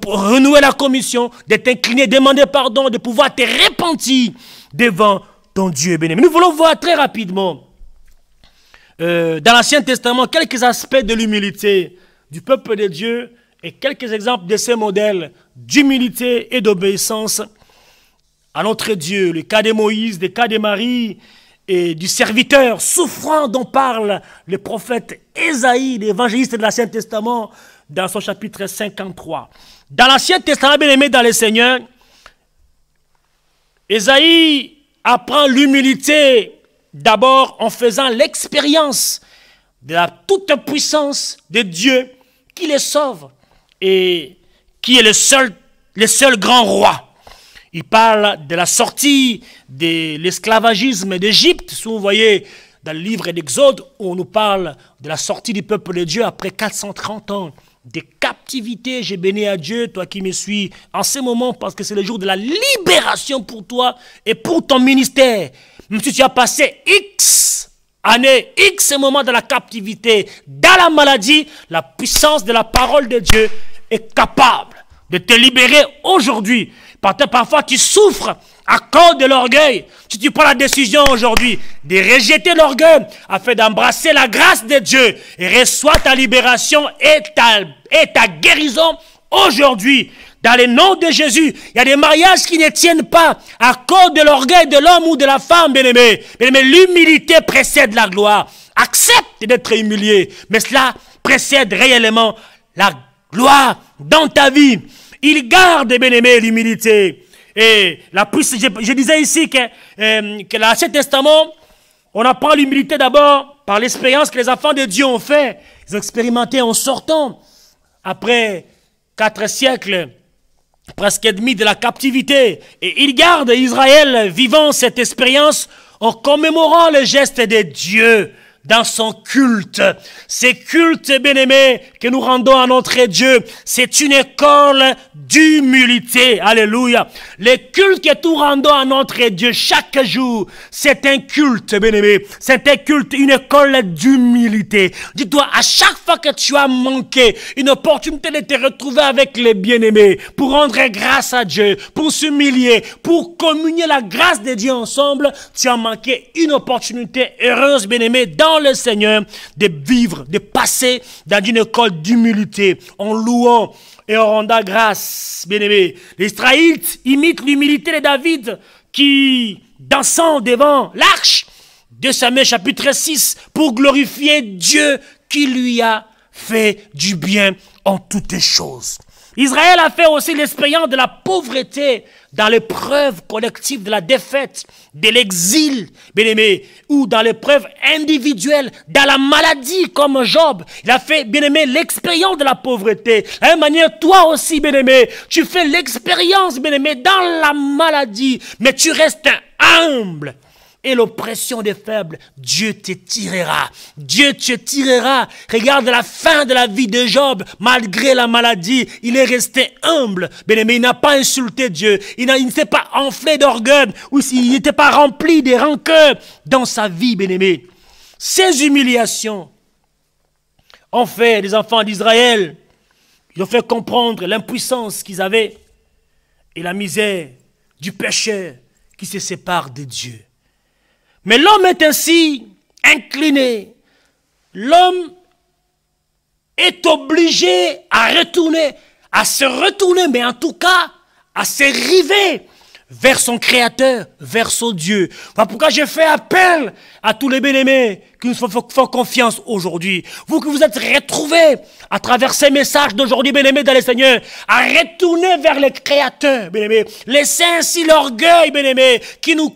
renouer la commission, d'être incliné, demander pardon, de pouvoir te repentir devant ton Dieu, bien-aimé. Nous voulons voir très rapidement dans l'Ancien Testament, quelques aspects de l'humilité du peuple de Dieu et quelques exemples de ces modèles d'humilité et d'obéissance à notre Dieu. Le cas de Moïse, le cas de Marie et du serviteur souffrant dont parle le prophète Ésaïe, l'évangéliste de l'Ancien Testament, dans son chapitre 53. Dans l'Ancien Testament, bien aimé dans le Seigneur, Ésaïe apprend l'humilité d'abord en faisant l'expérience de la toute-puissance de Dieu qui les sauve et qui est le seul grand roi. Il parle de la sortie de l'esclavagisme d'Égypte. Si vous voyez dans le livre d'Exode, où on nous parle de la sortie du peuple de Dieu après 430 ans de captivité. J'ai béni à Dieu, toi qui me suis en ce moment, parce que c'est le jour de la libération pour toi et pour ton ministère. Même si tu as passé X années, X moments de la captivité, dans la maladie, la puissance de la parole de Dieu est capable de te libérer aujourd'hui. Parfois, tu souffres à cause de l'orgueil. Si tu prends la décision aujourd'hui de rejeter l'orgueil afin d'embrasser la grâce de Dieu et reçois ta libération et ta guérison aujourd'hui. Dans le nom de Jésus, il y a des mariages qui ne tiennent pas à cause de l'orgueil de l'homme ou de la femme, bien-aimé. Bien-aimé, l'humilité précède la gloire. Accepte d'être humilié, mais cela précède réellement la gloire dans ta vie. Il garde, bien-aimé, l'humilité. Et la puissance, je disais ici que l'Ancien Testament, on apprend l'humilité d'abord par l'expérience que les enfants de Dieu ont fait. Ils ont expérimenté en sortant, après 4 siècles, presque et demi de la captivité. Et ils gardent Israël vivant cette expérience en commémorant le geste de Dieu dans son culte. Ces cultes, bien-aimés, que nous rendons à notre Dieu, c'est une école d'humilité. Alléluia. Les cultes que nous rendons à notre Dieu chaque jour, c'est un culte, bien-aimé. C'est un culte, une école d'humilité. Dis-toi, à chaque fois que tu as manqué une opportunité de te retrouver avec les bien-aimés, pour rendre grâce à Dieu, pour s'humilier, pour communier la grâce de Dieu ensemble, tu as manqué une opportunité heureuse, bien-aimé, dans le Seigneur, de vivre, de passer dans une école d'humilité, en louant et en rendant grâce, bien-aimé. Les Israélites imitent l'humilité de David, qui, dansant devant l'arche, 2 Samuel chapitre 6, pour glorifier Dieu qui lui a fait du bien en toutes choses. Israël a fait aussi l'expérience de la pauvreté dans l'épreuve collective de la défaite, de l'exil, bien-aimé, ou dans l'épreuve individuelle, dans la maladie comme Job. Il a fait, bien-aimé, l'expérience de la pauvreté. De la même manière, toi aussi, bien-aimé, tu fais l'expérience, bien-aimé, dans la maladie, mais tu restes humble. Et l'oppression des faibles, Dieu te tirera. Dieu te tirera. Regarde la fin de la vie de Job. Malgré la maladie, il est resté humble. Bien-aimé, il n'a pas insulté Dieu. Il ne s'est pas enflé d'orgueil. Ou il n'était pas rempli de rancœur dans sa vie, bien-aimé. Ces humiliations ont fait les enfants d'Israël. Ils ont fait comprendre l'impuissance qu'ils avaient et la misère du pécheur qui se sépare de Dieu. Mais l'homme est ainsi incliné. L'homme est obligé à retourner, à se retourner, mais en tout cas, à se river vers son Créateur, vers son Dieu. Voilà pourquoi je fais appel à tous les bien-aimés qui nous font confiance aujourd'hui. Vous que vous êtes retrouvés à travers ces messages d'aujourd'hui, bien-aimés dans le Seigneur, à retourner vers le Créateur, bien-aimés. Laissez ainsi l'orgueil, bien-aimés, qui nous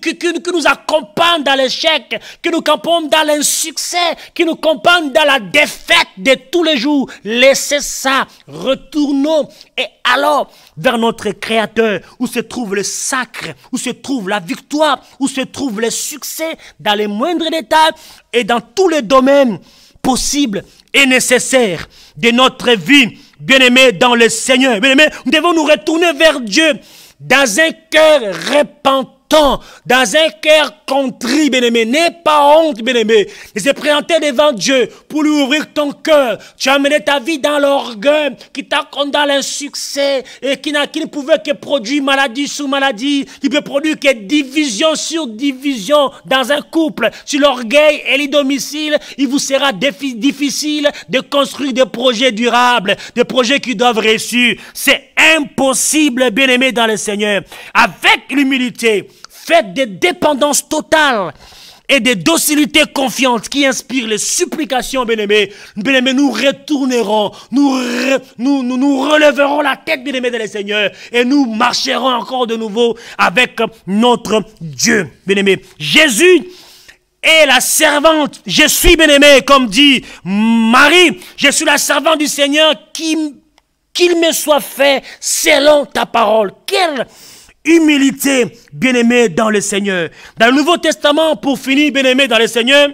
accompagne dans l'échec, qui nous accompagne dans l'insuccès, qui nous accompagne dans la défaite de tous les jours. Laissez ça. Retournons et allons vers notre Créateur, où se trouve le sacre, où se trouve la victoire, où se trouve le succès dans les moindres détails et dans tous les domaines possibles et nécessaires de notre vie, bien-aimés dans le Seigneur. Bien-aimés, nous devons nous retourner vers Dieu dans un cœur repentant, dans un cœur contrit, bien-aimé. N'aie pas honte, bien-aimé, de se présenter devant Dieu pour lui ouvrir ton cœur. Tu as mené ta vie dans l'orgueil, qui t'a conduit dans l'insuccès et qui ne pouvait que produire maladie sur maladie, qui peut produire que division sur division dans un couple. Sur l'orgueil et les domiciles, il vous sera difficile de construire des projets durables, des projets qui doivent réussir. C'est impossible, bien-aimé dans le Seigneur. Avec l'humilité, faites des dépendances totales et de docilité confiante qui inspire les supplications, bien-aimés, nous retournerons, nous relèverons la tête, bien-aimés dans le Seigneur, et nous marcherons encore de nouveau avec notre Dieu, bien-aimés. Jésus est la servante, je suis, bien-aimé, comme dit Marie, je suis la servante du Seigneur, qu'il me soit fait selon ta parole. Quelle humilité, bien-aimé, dans le Seigneur. Dans le Nouveau Testament, pour finir, bien-aimé, dans le Seigneur,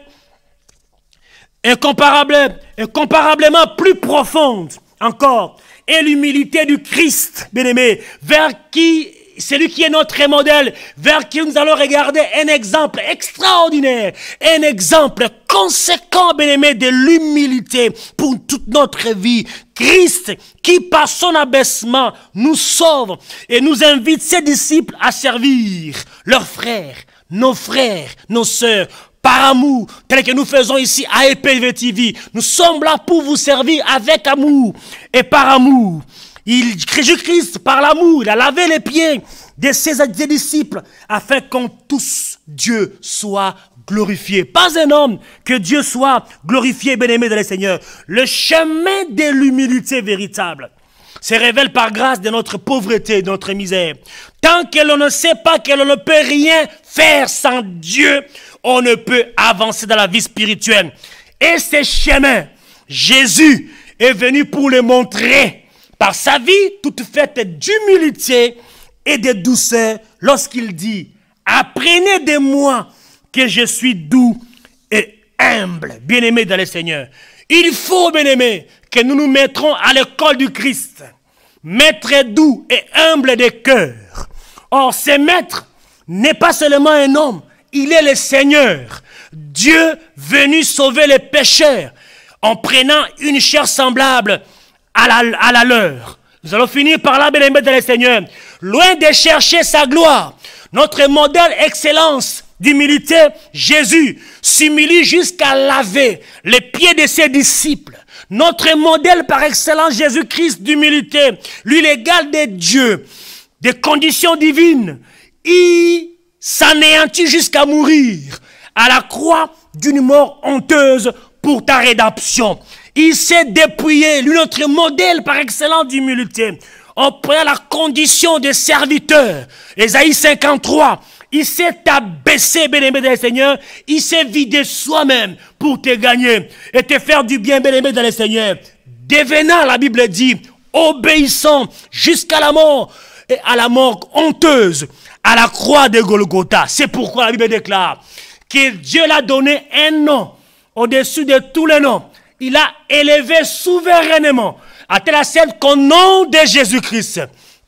incomparablement plus profonde encore, est l'humilité du Christ, bien-aimé, vers qui, celui qui est notre modèle, vers qui nous allons regarder un exemple extraordinaire, un exemple conséquent, bien-aimé, de l'humilité pour toute notre vie. Christ, qui par son abaissement nous sauve et nous invite ses disciples à servir leurs frères, nos sœurs, par amour, tel que nous faisons ici à EPV TV. Nous sommes là pour vous servir avec amour et par amour. Jésus-Christ, par l'amour, il a lavé les pieds de ses disciples afin qu'en tous Dieu soit glorifié. Pas un homme, que Dieu soit glorifié, bien-aimé dans le Seigneur. Le chemin de l'humilité véritable se révèle par grâce de notre pauvreté, de notre misère. Tant que l'on ne sait pas que l'on ne peut rien faire sans Dieu, on ne peut avancer dans la vie spirituelle. Et ce chemin, Jésus est venu pour le montrer par sa vie toute faite d'humilité et de douceur lorsqu'il dit « Apprenez de moi que je suis doux et humble. » Bien-aimés dans le Seigneur, il faut, bien-aimés, que nous nous mettrons à l'école du Christ. Maître doux et humble de cœur. Or, ce maître n'est pas seulement un homme, il est le Seigneur. Dieu venu sauver les pécheurs en prenant une chair semblable à la leur. Nous allons finir par là, bien-aimés dans le Seigneur. Loin de chercher sa gloire, notre modèle excellence d'humilité, Jésus s'humilie jusqu'à laver les pieds de ses disciples. Notre modèle par excellence, Jésus-Christ d'humilité, lui l'égal de Dieu, des conditions divines, il s'anéantit jusqu'à mourir à la croix d'une mort honteuse pour ta rédemption. Il s'est dépouillé, lui notre modèle par excellence d'humilité, en prenant la condition de serviteur. Ésaïe 53. Il s'est abaissé, bien-aimé dans le Seigneur. Il s'est vidé soi-même pour te gagner et te faire du bien, bien-aimé dans le Seigneur. Devenant, la Bible dit, obéissant jusqu'à la mort et à la mort honteuse, à la croix de Golgotha. C'est pourquoi la Bible déclare que Dieu l'a donné un nom au-dessus de tous les noms. Il a élevé souverainement à telle sorte qu'au nom de Jésus-Christ,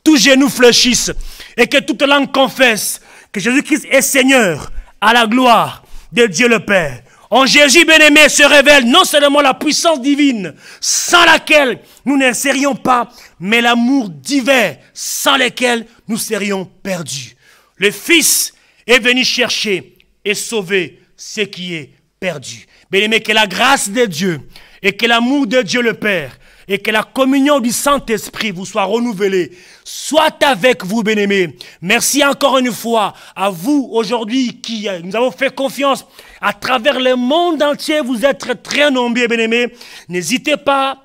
tous genoux fléchissent et que toute langue confesse que Jésus-Christ est Seigneur à la gloire de Dieu le Père. En Jésus bien-aimé se révèle non seulement la puissance divine sans laquelle nous ne serions pas, mais l'amour divin sans lequel nous serions perdus. Le Fils est venu chercher et sauver ce qui est perdu. Bien-aimé, que la grâce de Dieu et que l'amour de Dieu le Père et que la communion du Saint-Esprit vous soit renouvelée, soit avec vous, bien-aimés. Merci encore une fois à vous aujourd'hui qui nous avons fait confiance à travers le monde entier. Vous êtes très nombreux, bien-aimés. N'hésitez pas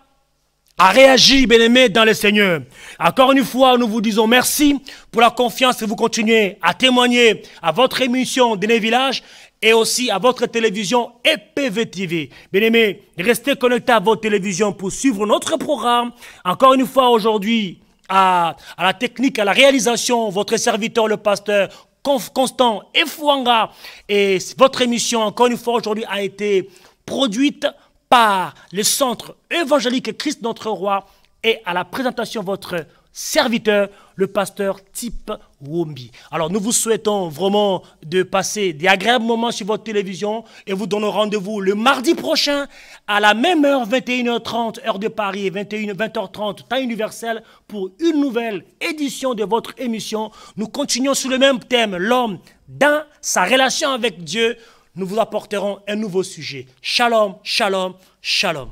à réagir, bien-aimés, dans le Seigneur. Encore une fois, nous vous disons merci pour la confiance que vous continuez à témoigner à votre émission Déné Village et aussi à votre télévision EPV TV. Bien-aimés, restez connectés à votre télévision pour suivre notre programme. Encore une fois aujourd'hui, à la technique, à la réalisation, votre serviteur, le pasteur Constant Efouanga. Et votre émission, encore une fois aujourd'hui, a été produite par le Centre évangélique Christ notre Roi et à la présentation votre serviteur, le pasteur Tip Wombi. Alors nous vous souhaitons vraiment de passer des agréables moments sur votre télévision et vous donnons rendez-vous le mardi prochain à la même heure, 21h30, heure de Paris et 20h30, temps universel pour une nouvelle édition de votre émission. Nous continuons sur le même thème, l'homme dans sa relation avec Dieu. Nous vous apporterons un nouveau sujet. Shalom, shalom, shalom.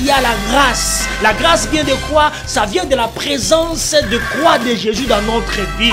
y a la grâce. La grâce vient de quoi? Ça vient de la présence de croix de Jésus dans notre vie.